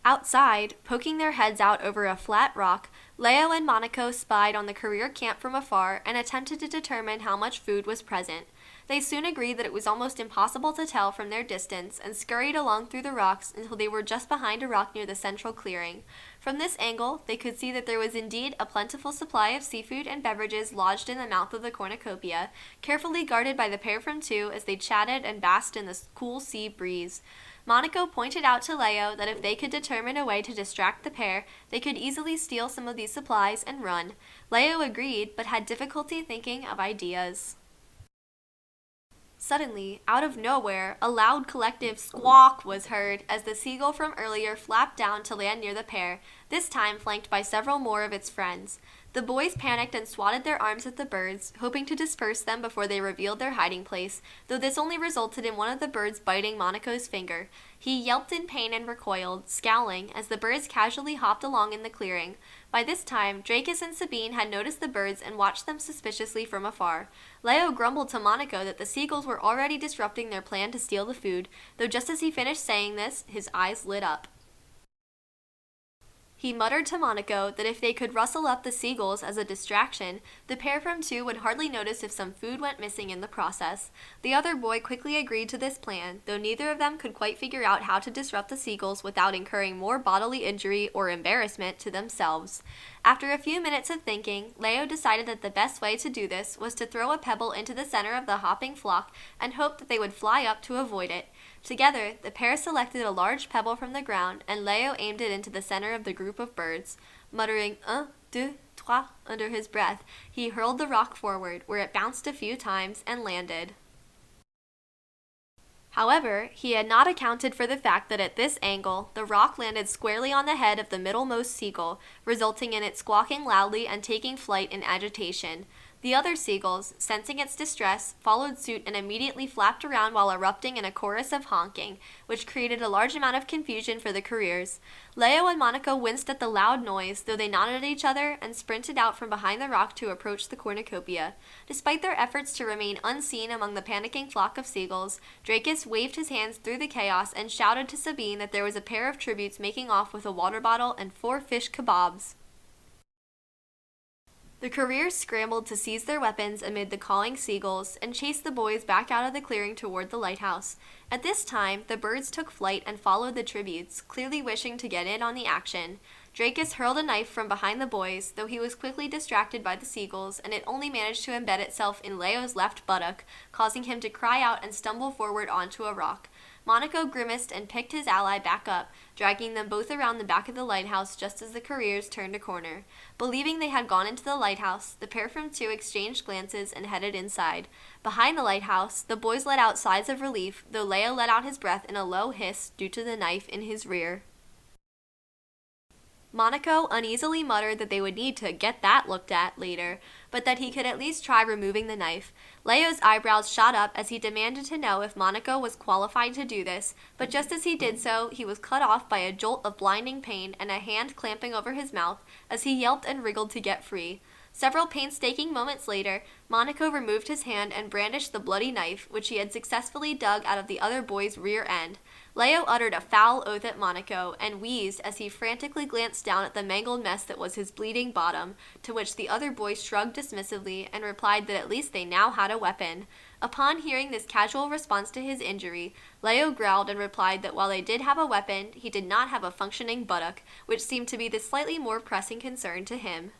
Outside, poking their heads out over a flat rock, Leo and Monaco spied on the career camp from afar and attempted to determine how much food was present. They soon agreed that it was almost impossible to tell from their distance and scurried along through the rocks until they were just behind a rock near the central clearing. From this angle, they could see that there was indeed a plentiful supply of seafood and beverages lodged in the mouth of the cornucopia, carefully guarded by the pair from 2 as they chatted and basked in the cool sea breeze. Monaco pointed out to Leo that if they could determine a way to distract the pair, they could easily steal some of these supplies and run. Leo agreed, but had difficulty thinking of ideas. Suddenly, out of nowhere, a loud collective squawk was heard as the seagull from earlier flapped down to land near the pair, this time flanked by several more of its friends. The boys panicked and swatted their arms at the birds, hoping to disperse them before they revealed their hiding place, though this only resulted in one of the birds biting Monaco's finger. He yelped in pain and recoiled, scowling, as the birds casually hopped along in the clearing. By this time, Dracus and Sabine had noticed the birds and watched them suspiciously from afar. Leo grumbled to Monaco that the seagulls were already disrupting their plan to steal the food, though just as he finished saying this, his eyes lit up. He muttered to Monaco that if they could rustle up the seagulls as a distraction, the pair from 2 would hardly notice if some food went missing in the process. The other boy quickly agreed to this plan, though neither of them could quite figure out how to disrupt the seagulls without incurring more bodily injury or embarrassment to themselves. After a few minutes of thinking, Leo decided that the best way to do this was to throw a pebble into the center of the hopping flock and hope that they would fly up to avoid it. Together, the pair selected a large pebble from the ground, and Leo aimed it into the center of the group of birds. Muttering 1, 2, 3 under his breath, he hurled the rock forward, where it bounced a few times and landed. However, he had not accounted for the fact that at this angle, the rock landed squarely on the head of the middlemost seagull, resulting in it squawking loudly and taking flight in agitation. The other seagulls, sensing its distress, followed suit and immediately flapped around while erupting in a chorus of honking, which created a large amount of confusion for the careers. Leo and Monaco winced at the loud noise, though they nodded at each other and sprinted out from behind the rock to approach the cornucopia. Despite their efforts to remain unseen among the panicking flock of seagulls, Dracus waved his hands through the chaos and shouted to Sabine that there was a pair of tributes making off with a water bottle and 4 fish kebabs. The careers scrambled to seize their weapons amid the cawing seagulls and chased the boys back out of the clearing toward the lighthouse. At this time, the birds took flight and followed the tributes, clearly wishing to get in on the action. Dracus hurled a knife from behind the boys, though he was quickly distracted by the seagulls, and it only managed to embed itself in Leo's left buttock, causing him to cry out and stumble forward onto a rock. Monaco grimaced and picked his ally back up, dragging them both around the back of the lighthouse just as the careers turned a corner. Believing they had gone into the lighthouse, the pair from 2 exchanged glances and headed inside. Behind the lighthouse, the boys let out sighs of relief, though Leo let out his breath in a low hiss due to the knife in his rear. Monaco uneasily muttered that they would need to get that looked at later, but that he could at least try removing the knife. Leo's eyebrows shot up as he demanded to know if Monaco was qualified to do this, but just as he did so, he was cut off by a jolt of blinding pain and a hand clamping over his mouth as he yelped and wriggled to get free. Several painstaking moments later, Monaco removed his hand and brandished the bloody knife, which he had successfully dug out of the other boy's rear end. Leo uttered a foul oath at Monaco and wheezed as he frantically glanced down at the mangled mess that was his bleeding bottom, to which the other boy shrugged dismissively and replied that at least they now had a weapon. Upon hearing this casual response to his injury, Leo growled and replied that while they did have a weapon, he did not have a functioning buttock, which seemed to be the slightly more pressing concern to him.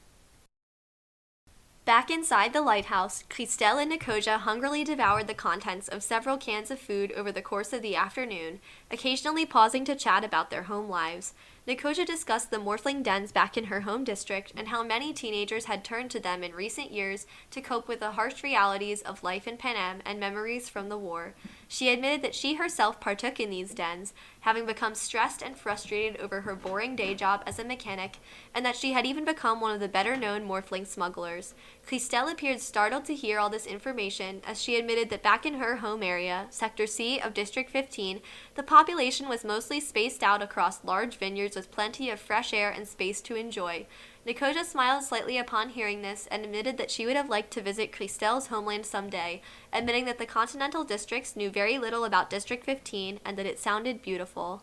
Back inside the lighthouse, Christelle and Nicosia hungrily devoured the contents of several cans of food over the course of the afternoon, occasionally pausing to chat about their home lives. Nicosia discussed the morphling dens back in her home district and how many teenagers had turned to them in recent years to cope with the harsh realities of life in Panem and memories from the war. She admitted that she herself partook in these dens, having become stressed and frustrated over her boring day job as a mechanic, and that she had even become one of the better-known morphling smugglers. Christelle appeared startled to hear all this information as she admitted that back in her home area, Sector C of District 15, the population was mostly spaced out across large vineyards with plenty of fresh air and space to enjoy. Nicosia smiled slightly upon hearing this and admitted that she would have liked to visit Christelle's homeland someday, admitting that the continental districts knew very little about District 15 and that it sounded beautiful.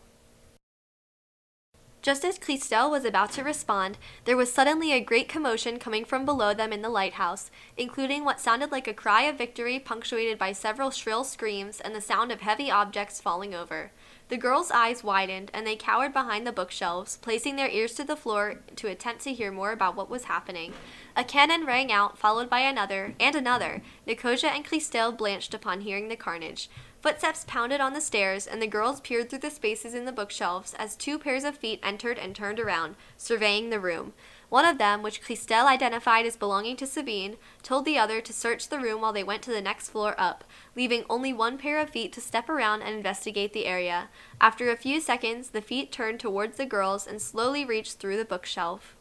Just as Christelle was about to respond, there was suddenly a great commotion coming from below them in the lighthouse, including what sounded like a cry of victory punctuated by several shrill screams and the sound of heavy objects falling over. The girls' eyes widened, and they cowered behind the bookshelves, placing their ears to the floor to attempt to hear more about what was happening. A cannon rang out, followed by another, and another. Nicosia and Christelle blanched upon hearing the carnage. Footsteps pounded on the stairs, and the girls peered through the spaces in the bookshelves as two pairs of feet entered and turned around, surveying the room. One of them, which Christelle identified as belonging to Sabine, told the other to search the room while they went to the next floor up, leaving only one pair of feet to step around and investigate the area. After a few seconds, the feet turned towards the girls and slowly reached through the bookshelf.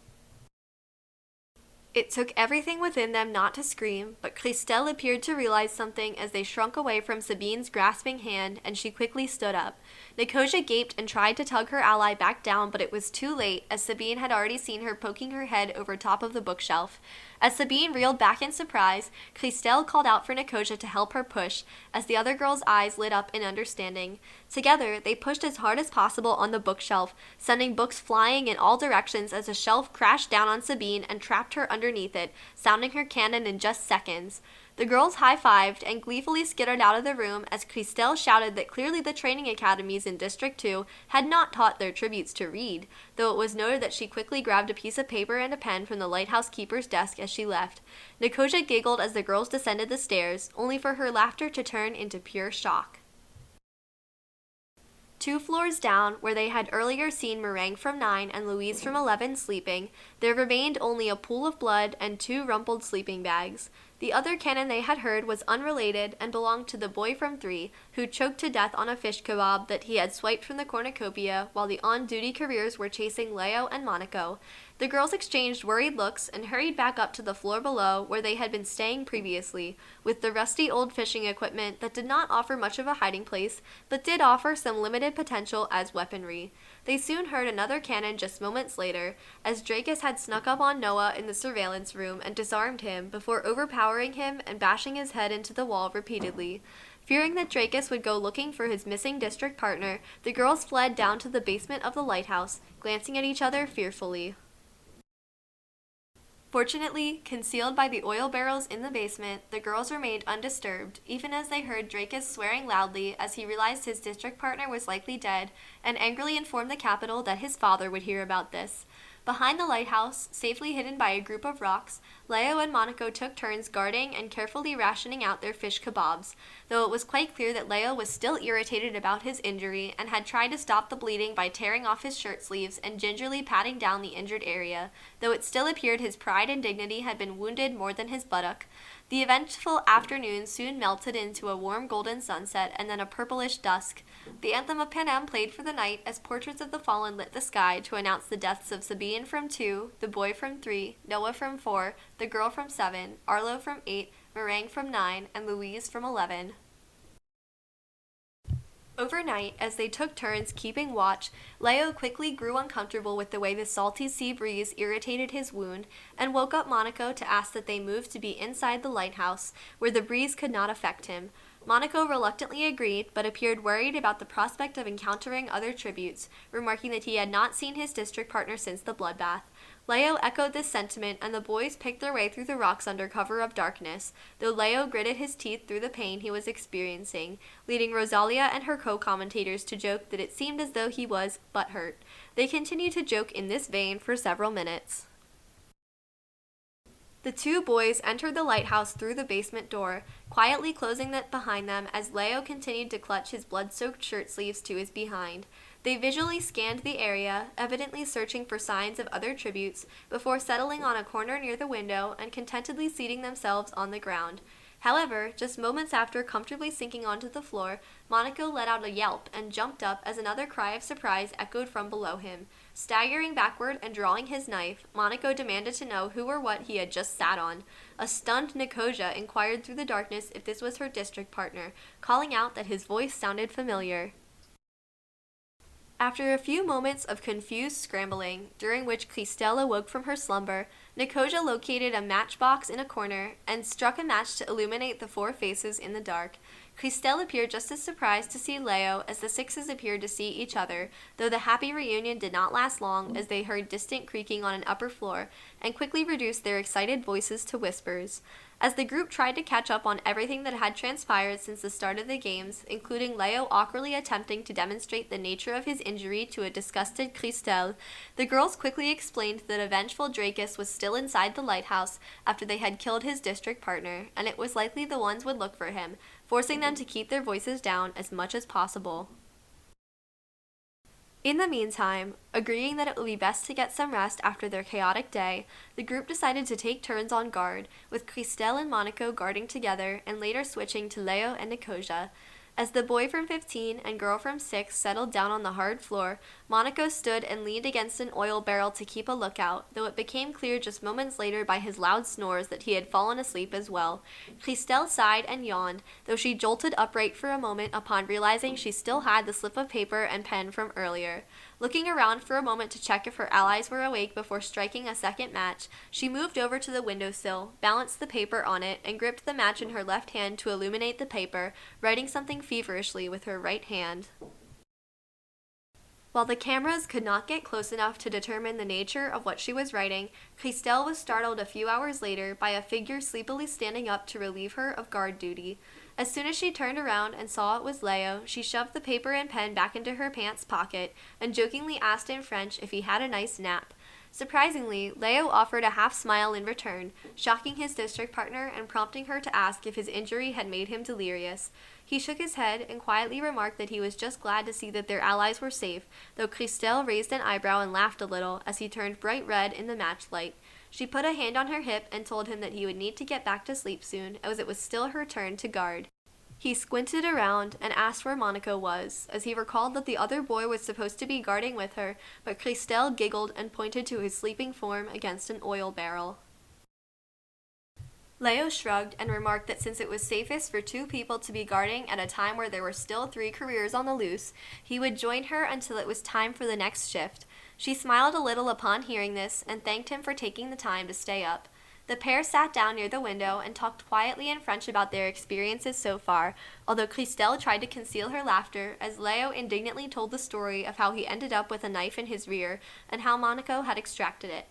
It took everything within them not to scream, but Christelle appeared to realize something as they shrunk away from Sabine's grasping hand, and she quickly stood up. Nicosia gaped and tried to tug her ally back down, but it was too late, as Sabine had already seen her poking her head over top of the bookshelf. As Sabine reeled back in surprise, Christelle called out for Nicosia to help her push, as the other girl's eyes lit up in understanding. Together, they pushed as hard as possible on the bookshelf, sending books flying in all directions as the shelf crashed down on Sabine and trapped her underneath it, sounding her cannon in just seconds. The girls high-fived and gleefully skittered out of the room as Christelle shouted that clearly the training academies in District 2 had not taught their tributes to read, though it was noted that she quickly grabbed a piece of paper and a pen from the lighthouse keeper's desk as she left. Nicosia giggled as the girls descended the stairs, only for her laughter to turn into pure shock. 2 floors down, where they had earlier seen Meringue from 9 and Louise from 11 sleeping, there remained only a pool of blood and 2 rumpled sleeping bags. The other cannon they had heard was unrelated and belonged to the boy from 3, who choked to death on a fish kebab that he had swiped from the cornucopia while the on-duty careers were chasing Leo and Monaco. The girls exchanged worried looks and hurried back up to the floor below where they had been staying previously, with the rusty old fishing equipment that did not offer much of a hiding place, but did offer some limited potential as weaponry. They soon heard another cannon just moments later, as Dracus had snuck up on Noah in the surveillance room and disarmed him before overpowering him and bashing his head into the wall repeatedly. Fearing that Dracus would go looking for his missing district partner, the girls fled down to the basement of the lighthouse, glancing at each other fearfully. Fortunately, concealed by the oil barrels in the basement, the girls remained undisturbed, even as they heard Dracus swearing loudly as he realized his district partner was likely dead, and angrily informed the capital that his father would hear about this. Behind the lighthouse, safely hidden by a group of rocks, Leo and Monaco took turns guarding and carefully rationing out their fish kebabs, though it was quite clear that Leo was still irritated about his injury and had tried to stop the bleeding by tearing off his shirt sleeves and gingerly patting down the injured area, though it still appeared his pride and dignity had been wounded more than his buttock. The eventful afternoon soon melted into a warm golden sunset and then a purplish dusk. The anthem of Panem played for the night as portraits of the fallen lit the sky to announce the deaths of Sabine from 2, the boy from 3, Noah from 4, the girl from 7, Arlo from 8, Meringue from 9, and Louise from 11. Overnight, as they took turns keeping watch, Leo quickly grew uncomfortable with the way the salty sea breeze irritated his wound, and woke up Monaco to ask that they move to be inside the lighthouse, where the breeze could not affect him. Monaco reluctantly agreed, but appeared worried about the prospect of encountering other tributes, remarking that he had not seen his district partner since the bloodbath. Leo echoed this sentiment, and the boys picked their way through the rocks under cover of darkness, though Leo gritted his teeth through the pain he was experiencing, leading Rosalia and her co-commentators to joke that it seemed as though he was butthurt. They continued to joke in this vein for several minutes. The two boys entered the lighthouse through the basement door, quietly closing it behind them as Leo continued to clutch his blood-soaked shirt sleeves to his behind. They visually scanned the area, evidently searching for signs of other tributes, before settling on a corner near the window and contentedly seating themselves on the ground. However, just moments after comfortably sinking onto the floor, Monaco let out a yelp and jumped up as another cry of surprise echoed from below him. Staggering backward and drawing his knife, Monaco demanded to know who or what he had just sat on. A stunned Nicosia inquired through the darkness if this was her district partner, calling out that his voice sounded familiar. After a few moments of confused scrambling, during which Christelle awoke from her slumber, Nicosia located a matchbox in a corner and struck a match to illuminate the four faces in the dark. Christelle appeared just as surprised to see Leo as the sixes appeared to see each other, though the happy reunion did not last long as they heard distant creaking on an upper floor and quickly reduced their excited voices to whispers. As the group tried to catch up on everything that had transpired since the start of the games, including Leo awkwardly attempting to demonstrate the nature of his injury to a disgusted Christelle, the girls quickly explained that a vengeful Dracus was still inside the lighthouse after they had killed his district partner, and it was likely the ones would look for him, forcing them to keep their voices down as much as possible. In the meantime, agreeing that it would be best to get some rest after their chaotic day, the group decided to take turns on guard, with Christelle and Monaco guarding together and later switching to Leo and Nicosia. As the boy from 15 and girl from 6 settled down on the hard floor, Monaco stood and leaned against an oil barrel to keep a lookout, though it became clear just moments later by his loud snores that he had fallen asleep as well. Christelle sighed and yawned, though she jolted upright for a moment upon realizing she still had the slip of paper and pen from earlier. Looking around for a moment to check if her allies were awake before striking a second match, she moved over to the windowsill, balanced the paper on it, and gripped the match in her left hand to illuminate the paper, writing something feverishly with her right hand. While the cameras could not get close enough to determine the nature of what she was writing, Christelle was startled a few hours later by a figure sleepily standing up to relieve her of guard duty. As soon as she turned around and saw it was Leo, she shoved the paper and pen back into her pants pocket and jokingly asked in French if he had a nice nap. Surprisingly, Leo offered a half-smile in return, shocking his district partner and prompting her to ask if his injury had made him delirious. He shook his head and quietly remarked that he was just glad to see that their allies were safe, though Christelle raised an eyebrow and laughed a little as he turned bright red in the match light. She put a hand on her hip and told him that he would need to get back to sleep soon, as it was still her turn to guard. He squinted around and asked where Monaco was, as he recalled that the other boy was supposed to be guarding with her, but Christelle giggled and pointed to his sleeping form against an oil barrel. Leo shrugged and remarked that since it was safest for two people to be guarding at a time where there were still 3 careers on the loose, he would join her until it was time for the next shift. She smiled a little upon hearing this and thanked him for taking the time to stay up. The pair sat down near the window and talked quietly in French about their experiences so far, although Christelle tried to conceal her laughter as Leo indignantly told the story of how he ended up with a knife in his rear and how Monaco had extracted it.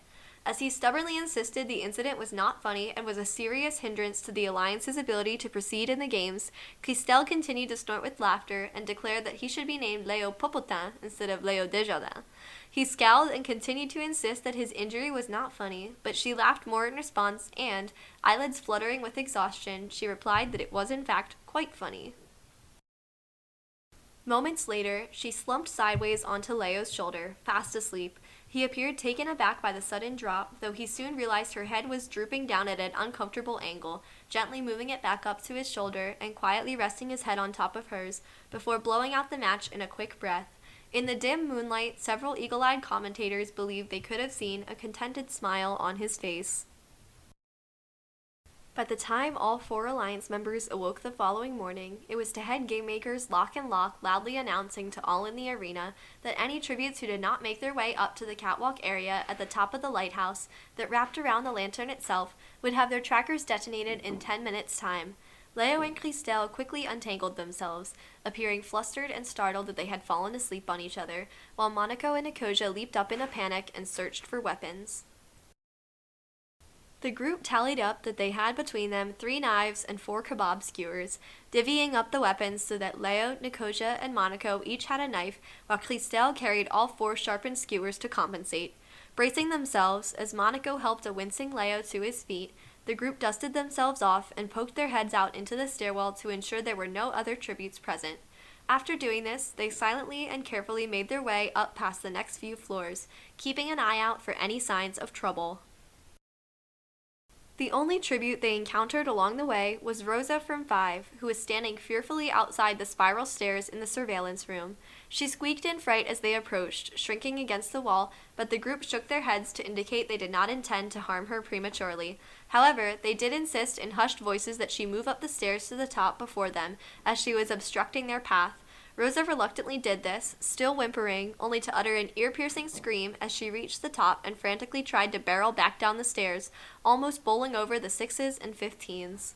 As he stubbornly insisted the incident was not funny and was a serious hindrance to the Alliance's ability to proceed in the games, Christelle continued to snort with laughter and declared that he should be named Leo Popotin instead of Leo Desjardins. He scowled and continued to insist that his injury was not funny, but she laughed more in response and, eyelids fluttering with exhaustion, she replied that it was in fact quite funny. Moments later, she slumped sideways onto Leo's shoulder, fast asleep. He appeared taken aback by the sudden drop, though he soon realized her head was drooping down at an uncomfortable angle, gently moving it back up to his shoulder and quietly resting his head on top of hers, before blowing out the match in a quick breath. In the dim moonlight, several eagle-eyed commentators believed they could have seen a contented smile on his face. By the time all 4 Alliance members awoke the following morning, it was to head game makers Lock and Lock loudly announcing to all in the arena that any tributes who did not make their way up to the catwalk area at the top of the lighthouse that wrapped around the lantern itself would have their trackers detonated in 10 minutes' time. Leo and Christelle quickly untangled themselves, appearing flustered and startled that they had fallen asleep on each other, while Monaco and Nicosia leaped up in a panic and searched for weapons. The group tallied up that they had between them 3 knives and 4 kebab skewers, divvying up the weapons so that Leo, Nicosia, and Monaco each had a knife, while Christelle carried all 4 sharpened skewers to compensate. Bracing themselves, as Monaco helped a wincing Leo to his feet, the group dusted themselves off and poked their heads out into the stairwell to ensure there were no other tributes present. After doing this, they silently and carefully made their way up past the next few floors, keeping an eye out for any signs of trouble. The only tribute they encountered along the way was Rosa from 5, who was standing fearfully outside the spiral stairs in the surveillance room. She squeaked in fright as they approached, shrinking against the wall, but the group shook their heads to indicate they did not intend to harm her prematurely. However, they did insist in hushed voices that she move up the stairs to the top before them, as she was obstructing their path. Rosa reluctantly did this, still whimpering, only to utter an ear-piercing scream as she reached the top and frantically tried to barrel back down the stairs, almost bowling over the 6s and 15s.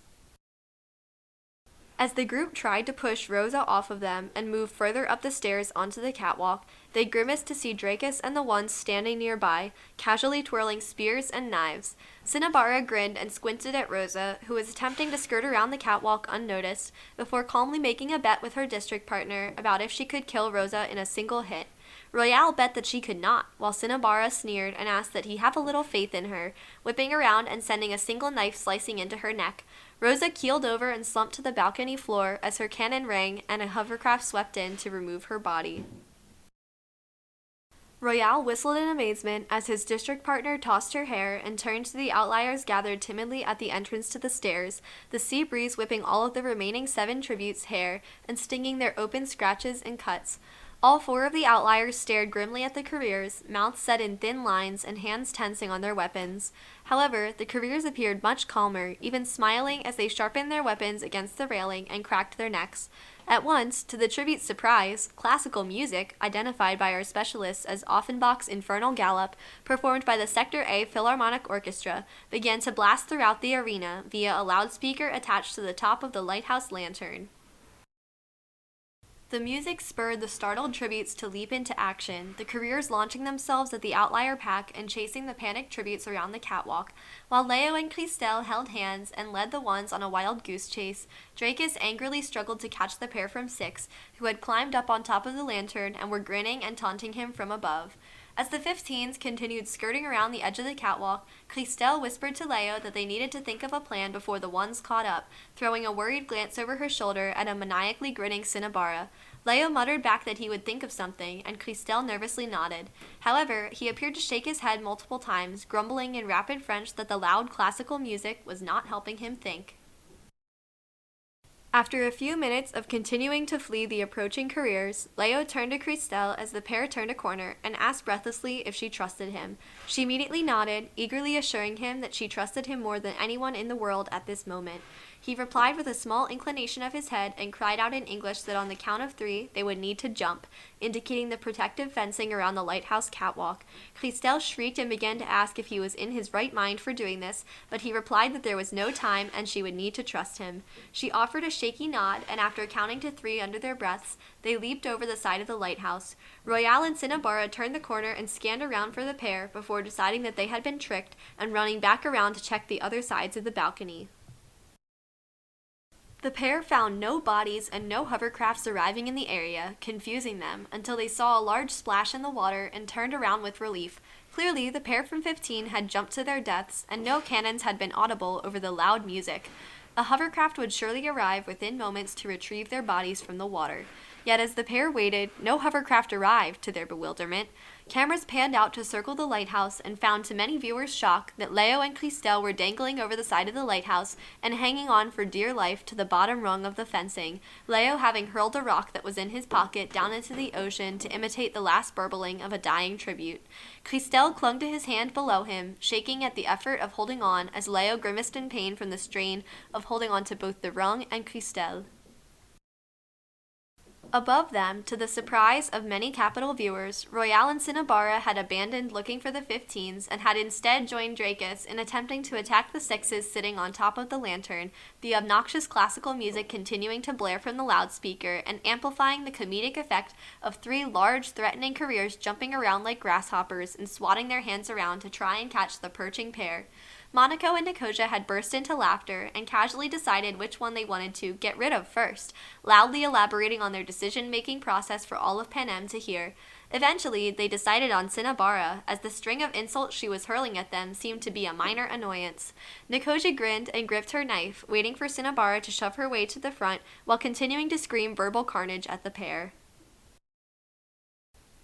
As the group tried to push Rosa off of them and move further up the stairs onto the catwalk, they grimaced to see Dracus and the ones standing nearby, casually twirling spears and knives. Cinnabara grinned and squinted at Rosa, who was attempting to skirt around the catwalk unnoticed, before calmly making a bet with her district partner about if she could kill Rosa in a single hit. Royale bet that she could not, while Cinnabara sneered and asked that he have a little faith in her, whipping around and sending a single knife slicing into her neck. Rosa keeled over and slumped to the balcony floor as her cannon rang and a hovercraft swept in to remove her body. Royale whistled in amazement as his district partner tossed her hair and turned to the outliers gathered timidly at the entrance to the stairs, the sea breeze whipping all of the remaining 7 tributes' hair and stinging their open scratches and cuts. All 4 of the outliers stared grimly at the careers, mouths set in thin lines and hands tensing on their weapons. However, the careers appeared much calmer, even smiling as they sharpened their weapons against the railing and cracked their necks. At once, to the tribute's surprise, classical music, identified by our specialists as Offenbach's Infernal Gallop, performed by the Sector A Philharmonic Orchestra, began to blast throughout the arena via a loudspeaker attached to the top of the lighthouse lantern. The music spurred the startled tributes to leap into action, the careers launching themselves at the outlier pack and chasing the panicked tributes around the catwalk. While Leo and Christelle held hands and led the ones on a wild goose chase, Dracus angrily struggled to catch the pair from 6, who had climbed up on top of the lantern and were grinning and taunting him from above. As the 15s continued skirting around the edge of the catwalk, Christelle whispered to Leo that they needed to think of a plan before the ones caught up, throwing a worried glance over her shoulder at a maniacally grinning Cinnabara. Leo muttered back that he would think of something, and Christelle nervously nodded. However, he appeared to shake his head multiple times, grumbling in rapid French that the loud classical music was not helping him think. After a few minutes of continuing to flee the approaching careers, Leo turned to Christelle as the pair turned a corner and asked breathlessly if she trusted him. She immediately nodded, eagerly assuring him that she trusted him more than anyone in the world at this moment. He replied with a small inclination of his head and cried out in English that on the count of 3 they would need to jump. indicating the protective fencing around the lighthouse catwalk. Christelle shrieked and began to ask if he was in his right mind for doing this, but he replied that there was no time and she would need to trust him. She offered a shaky nod, and after counting to 3 under their breaths, they leaped over the side of the lighthouse. Royale and Cinnabara turned the corner and scanned around for the pair before deciding that they had been tricked and running back around to check the other sides of the balcony. The pair found no bodies and no hovercrafts arriving in the area, confusing them, until they saw a large splash in the water and turned around with relief. Clearly, the pair from 15 had jumped to their deaths, and no cannons had been audible over the loud music. A hovercraft would surely arrive within moments to retrieve their bodies from the water. Yet as the pair waited, no hovercraft arrived, to their bewilderment. Cameras panned out to circle the lighthouse and found to many viewers' shock that Leo and Christelle were dangling over the side of the lighthouse and hanging on for dear life to the bottom rung of the fencing, Leo having hurled a rock that was in his pocket down into the ocean to imitate the last burbling of a dying tribute. Christelle clung to his hand below him, shaking at the effort of holding on as Leo grimaced in pain from the strain of holding on to both the rung and Christelle. Above them, to the surprise of many Capital viewers, Royale and Cinnabara had abandoned looking for the 15s and had instead joined Dracus in attempting to attack the 6s sitting on top of the lantern, the obnoxious classical music continuing to blare from the loudspeaker and amplifying the comedic effect of 3 large, threatening careers jumping around like grasshoppers and swatting their hands around to try and catch the perching pair. Monaco and Nicosia had burst into laughter and casually decided which one they wanted to get rid of first, loudly elaborating on their decision-making process for all of Panem to hear. Eventually, they decided on Cinnabara, as the string of insults she was hurling at them seemed to be a minor annoyance. Nicosia grinned and gripped her knife, waiting for Cinnabara to shove her way to the front while continuing to scream verbal carnage at the pair.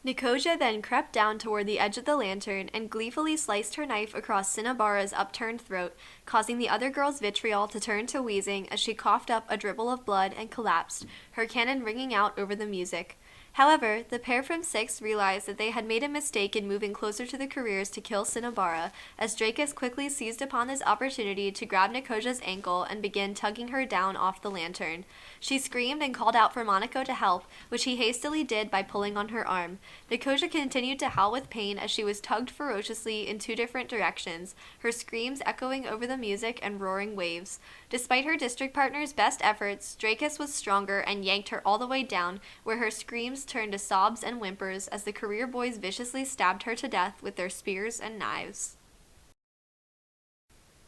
Nicosia then crept down toward the edge of the lantern and gleefully sliced her knife across Cinnabara's upturned throat, causing the other girl's vitriol to turn to wheezing as she coughed up a dribble of blood and collapsed, her cannon ringing out over the music. However, the pair from 6 realized that they had made a mistake in moving closer to the careers to kill Cinnabara, as Dracus quickly seized upon this opportunity to grab Nicosia's ankle and begin tugging her down off the lantern. She screamed and called out for Monaco to help, which he hastily did by pulling on her arm. Nicosia continued to howl with pain as she was tugged ferociously in 2 different directions, her screams echoing over the music and roaring waves. Despite her district partner's best efforts, Dracus was stronger and yanked her all the way down, where her screams turned to sobs and whimpers as the career boys viciously stabbed her to death with their spears and knives.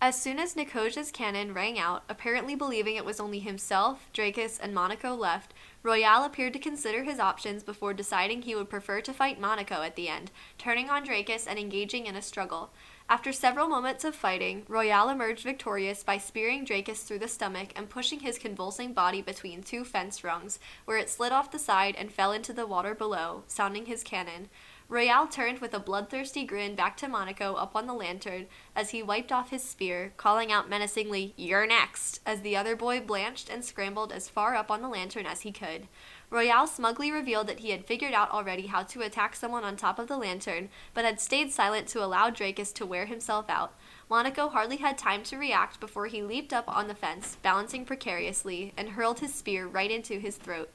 As soon as Nicosia's cannon rang out, apparently believing it was only himself, Dracus, and Monaco left, Royale appeared to consider his options before deciding he would prefer to fight Monaco at the end, turning on Dracus and engaging in a struggle. After several moments of fighting, Royale emerged victorious by spearing Dracus through the stomach and pushing his convulsing body between 2 fence rungs, where it slid off the side and fell into the water below, sounding his cannon. Royale turned with a bloodthirsty grin back to Monaco up on the lantern as he wiped off his spear, calling out menacingly, "You're next," as the other boy blanched and scrambled as far up on the lantern as he could. Royale smugly revealed that he had figured out already how to attack someone on top of the lantern, but had stayed silent to allow Dracus to wear himself out. Monaco hardly had time to react before he leaped up on the fence, balancing precariously, and hurled his spear right into his throat.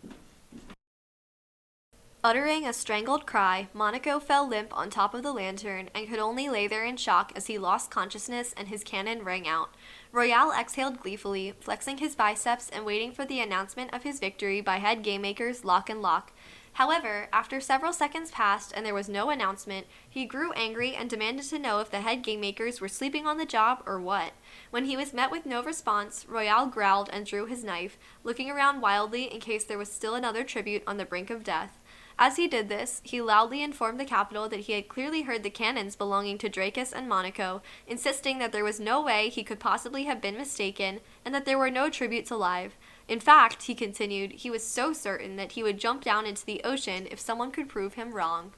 Uttering a strangled cry, Monaco fell limp on top of the lantern and could only lay there in shock as he lost consciousness and his cannon rang out. Royale exhaled gleefully, flexing his biceps and waiting for the announcement of his victory by head game makers Lock and Lock. However, after several seconds passed and there was no announcement, he grew angry and demanded to know if the head game makers were sleeping on the job or what. When he was met with no response, Royale growled and drew his knife, looking around wildly in case there was still another tribute on the brink of death. As he did this, he loudly informed the Capitol that he had clearly heard the cannons belonging to Dracus and Monaco, insisting that there was no way he could possibly have been mistaken, and that there were no tributes alive. In fact, he continued, he was so certain that he would jump down into the ocean if someone could prove him wrong.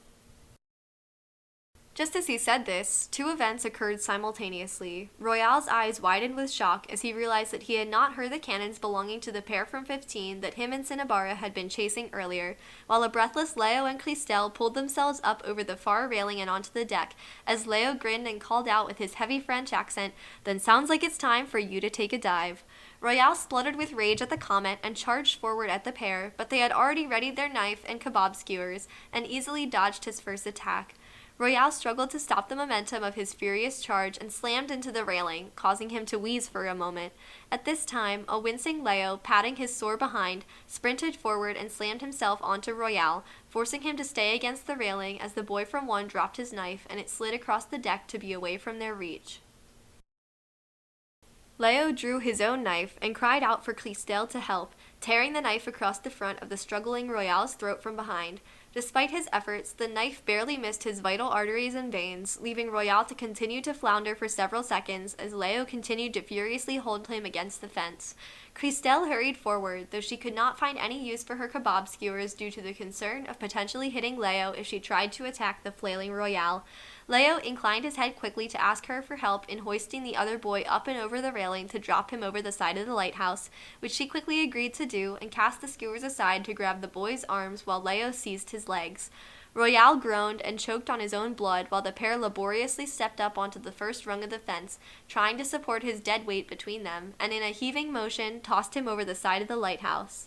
Just as he said this, two events occurred simultaneously. Royale's eyes widened with shock as he realized that he had not heard the cannons belonging to the pair from 15 that him and Cinnabara had been chasing earlier, while a breathless Leo and Clistel pulled themselves up over the far railing and onto the deck, as Leo grinned and called out with his heavy French accent, "Then sounds like it's time for you to take a dive." Royale spluttered with rage at the comment and charged forward at the pair, but they had already readied their knife and kebab skewers and easily dodged his first attack. Royale struggled to stop the momentum of his furious charge and slammed into the railing, causing him to wheeze for a moment. At this time, a wincing Leo, patting his sore behind, sprinted forward and slammed himself onto Royale, forcing him to stay against the railing as the boy from 1 dropped his knife and it slid across the deck to be away from their reach. Leo drew his own knife and cried out for Clistel to help, tearing the knife across the front of the struggling Royale's throat from behind. Despite his efforts, the knife barely missed his vital arteries and veins, leaving Royale to continue to flounder for several seconds as Leo continued to furiously hold him against the fence. Clistel hurried forward, though she could not find any use for her kebab skewers due to the concern of potentially hitting Leo if she tried to attack the flailing Royale. Leo inclined his head quickly to ask her for help in hoisting the other boy up and over the railing to drop him over the side of the lighthouse, which she quickly agreed to do and cast the skewers aside to grab the boy's arms while Leo seized his legs. Royale groaned and choked on his own blood while the pair laboriously stepped up onto the first rung of the fence, trying to support his dead weight between them, and in a heaving motion tossed him over the side of the lighthouse.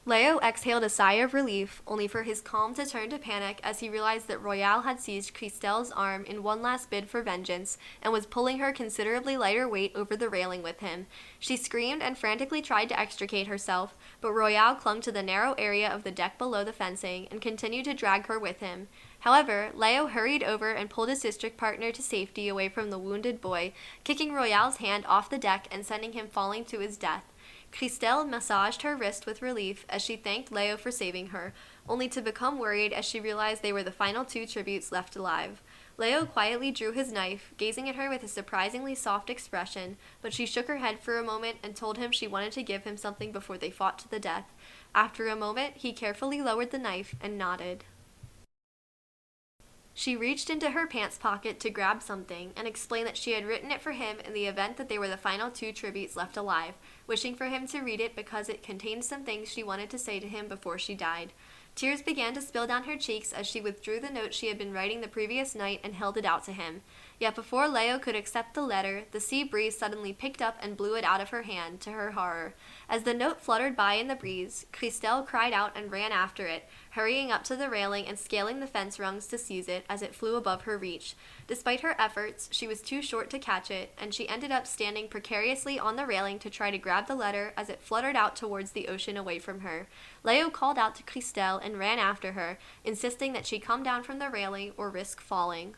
Leo exhaled a sigh of relief, only for his calm to turn to panic as he realized that Royale had seized Clistel's arm in one last bid for vengeance and was pulling her considerably lighter weight over the railing with him. She screamed and frantically tried to extricate herself, but Royale clung to the narrow area of the deck below the fencing and continued to drag her with him. However, Leo hurried over and pulled his district partner to safety away from the wounded boy, kicking Royale's hand off the deck and sending him falling to his death. Clistel massaged her wrist with relief as she thanked Leo for saving her, only to become worried as she realized they were the final 2 tributes left alive. Leo quietly drew his knife, gazing at her with a surprisingly soft expression, but she shook her head for a moment and told him she wanted to give him something before they fought to the death. After a moment, he carefully lowered the knife and nodded. She reached into her pants pocket to grab something and explained that she had written it for him in the event that they were the final 2 tributes left alive, wishing for him to read it because it contained some things she wanted to say to him before she died. Tears began to spill down her cheeks as she withdrew the note she had been writing the previous night and held it out to him. Yet before Leo could accept the letter, the sea breeze suddenly picked up and blew it out of her hand, to her horror. As the note fluttered by in the breeze, Clistel cried out and ran after it, hurrying up to the railing and scaling the fence rungs to seize it as it flew above her reach. Despite her efforts, she was too short to catch it, and she ended up standing precariously on the railing to try to grab the letter as it fluttered out towards the ocean away from her. Leo called out to Clistel and ran after her, insisting that she come down from the railing or risk falling.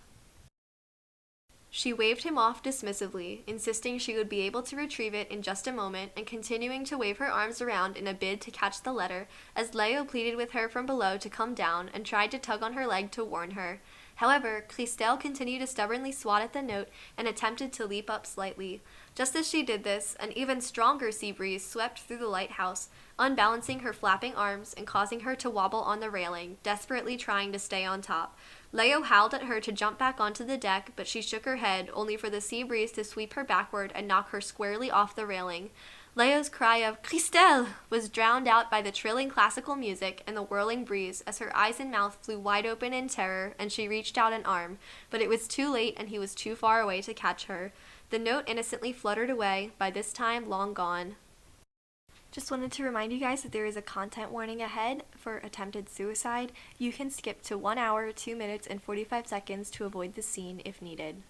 She waved him off dismissively, insisting she would be able to retrieve it in just a moment and continuing to wave her arms around in a bid to catch the letter as Leo pleaded with her from below to come down and tried to tug on her leg to warn her. However, Clistel continued to stubbornly swat at the note and attempted to leap up slightly. Just as she did this, an even stronger sea breeze swept through the lighthouse, unbalancing her flapping arms and causing her to wobble on the railing, desperately trying to stay on top. Leo howled at her to jump back onto the deck, but she shook her head, only for the sea breeze to sweep her backward and knock her squarely off the railing. Leo's cry of "Clistel" was drowned out by the trilling classical music and the whirling breeze as her eyes and mouth flew wide open in terror and she reached out an arm, but it was too late and he was too far away to catch her. The note innocently fluttered away, by this time long gone. Just wanted to remind you guys that there is a content warning ahead for attempted suicide. You can skip to 1 hour, 2 minutes, and 45 seconds to avoid the scene if needed.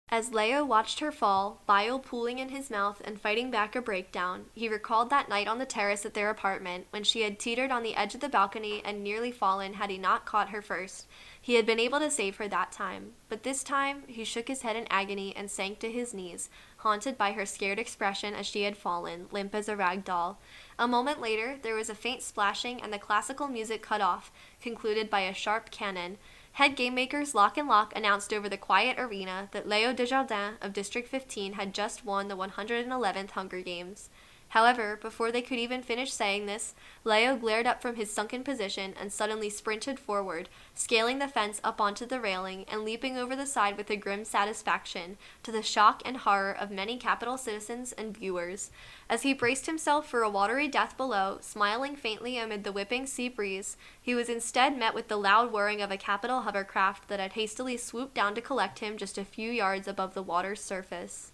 As Leo watched her fall, bile pooling in his mouth and fighting back a breakdown, he recalled that night on the terrace at their apartment when she had teetered on the edge of the balcony and nearly fallen had he not caught her first. He had been able to save her that time, but this time he shook his head in agony and sank to his knees, haunted by her scared expression as she had fallen, limp as a rag doll. A moment later, there was a faint splashing and the classical music cut off, concluded by a sharp cannon. Head game makers Lock and Lock announced over the quiet arena that Leo Desjardins of District 15 had just won the 111th Hunger Games. However, before they could even finish saying this, Leo glared up from his sunken position and suddenly sprinted forward, scaling the fence up onto the railing and leaping over the side with a grim satisfaction, to the shock and horror of many capital citizens and viewers. As he braced himself for a watery death below, smiling faintly amid the whipping sea breeze, he was instead met with the loud whirring of a capital hovercraft that had hastily swooped down to collect him just a few yards above the water's surface.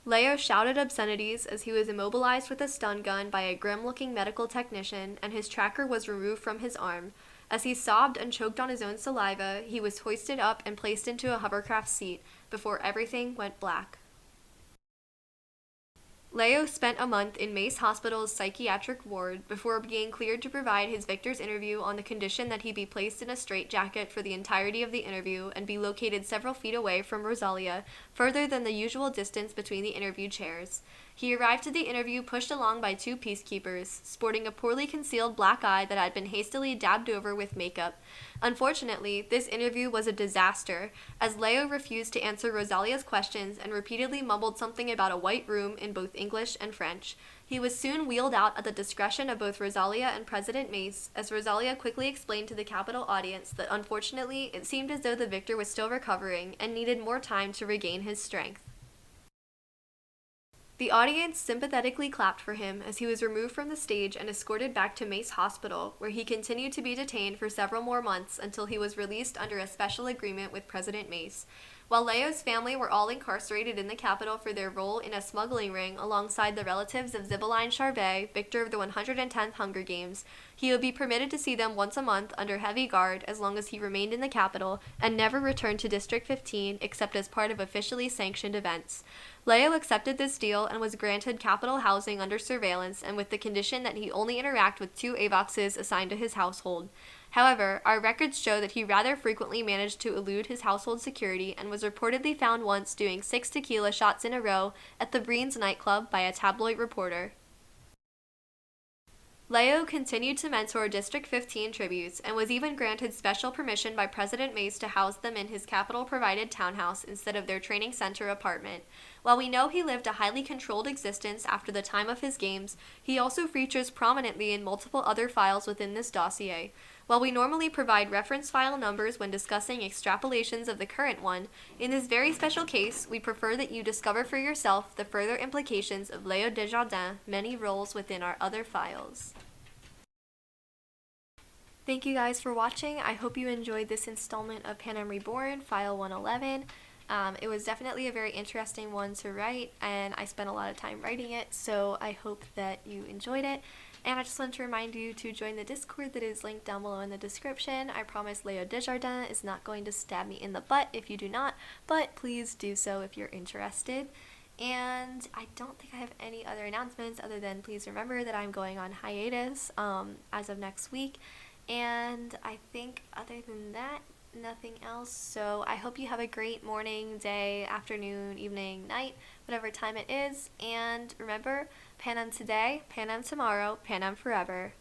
Leo shouted obscenities as he was immobilized with a stun gun by a grim-looking medical technician, and his tracker was removed from his arm. As he sobbed and choked on his own saliva, he was hoisted up and placed into a hovercraft seat before everything went black. Leo spent a month in Mace Hospital's psychiatric ward before being cleared to provide his victor's interview on the condition that he be placed in a straitjacket for the entirety of the interview and be located several feet away from Rosalia, further than the usual distance between the interview chairs. He arrived to the interview pushed along by two peacekeepers, sporting a poorly concealed black eye that had been hastily dabbed over with makeup. Unfortunately, this interview was a disaster, as Leo refused to answer Rosalia's questions and repeatedly mumbled something about a white room in both English and French. He was soon wheeled out at the discretion of both Rosalia and President Mace, as Rosalia quickly explained to the Capitol audience that unfortunately it seemed as though the victor was still recovering and needed more time to regain his strength. The audience sympathetically clapped for him as he was removed from the stage and escorted back to Mace Hospital, where he continued to be detained for several more months until he was released under a special agreement with President Mace. While Leo's family were all incarcerated in the capital for their role in a smuggling ring alongside the relatives of Zibbeline Charvet, victor of the 110th Hunger Games, he would be permitted to see them once a month under heavy guard as long as he remained in the capital and never returned to District 15 except as part of officially sanctioned events. Leo accepted this deal and was granted capital housing under surveillance and with the condition that he only interact with 2 AVOXs assigned to his household. However, our records show that he rather frequently managed to elude his household security and was reportedly found once doing 6 tequila shots in a row at the Breen's nightclub by a tabloid reporter. Leo continued to mentor District 15 tributes and was even granted special permission by President Mace to house them in his capital-provided townhouse instead of their training center apartment. While we know he lived a highly controlled existence after the time of his games, he also features prominently in multiple other files within this dossier. While we normally provide reference file numbers when discussing extrapolations of the current one, in this very special case, we prefer that you discover for yourself the further implications of Leo Desjardins' many roles within our other files. Thank you guys for watching. I hope you enjoyed this installment of Panem Reborn, File 111. It was definitely a very interesting one to write, and I spent a lot of time writing it, so I hope that you enjoyed it. And I just want to remind you to join the Discord that is linked down below in the description. I promise Leo Desjardins is not going to stab me in the butt if you do not, but please do so if you're interested. And I don't think I have any other announcements other than please remember that I'm going on hiatus as of next week. And I think other than that, nothing else. So I hope you have a great morning, day, afternoon, evening, night, whatever time it is. And remember, Panem today, Panem tomorrow, Panem forever.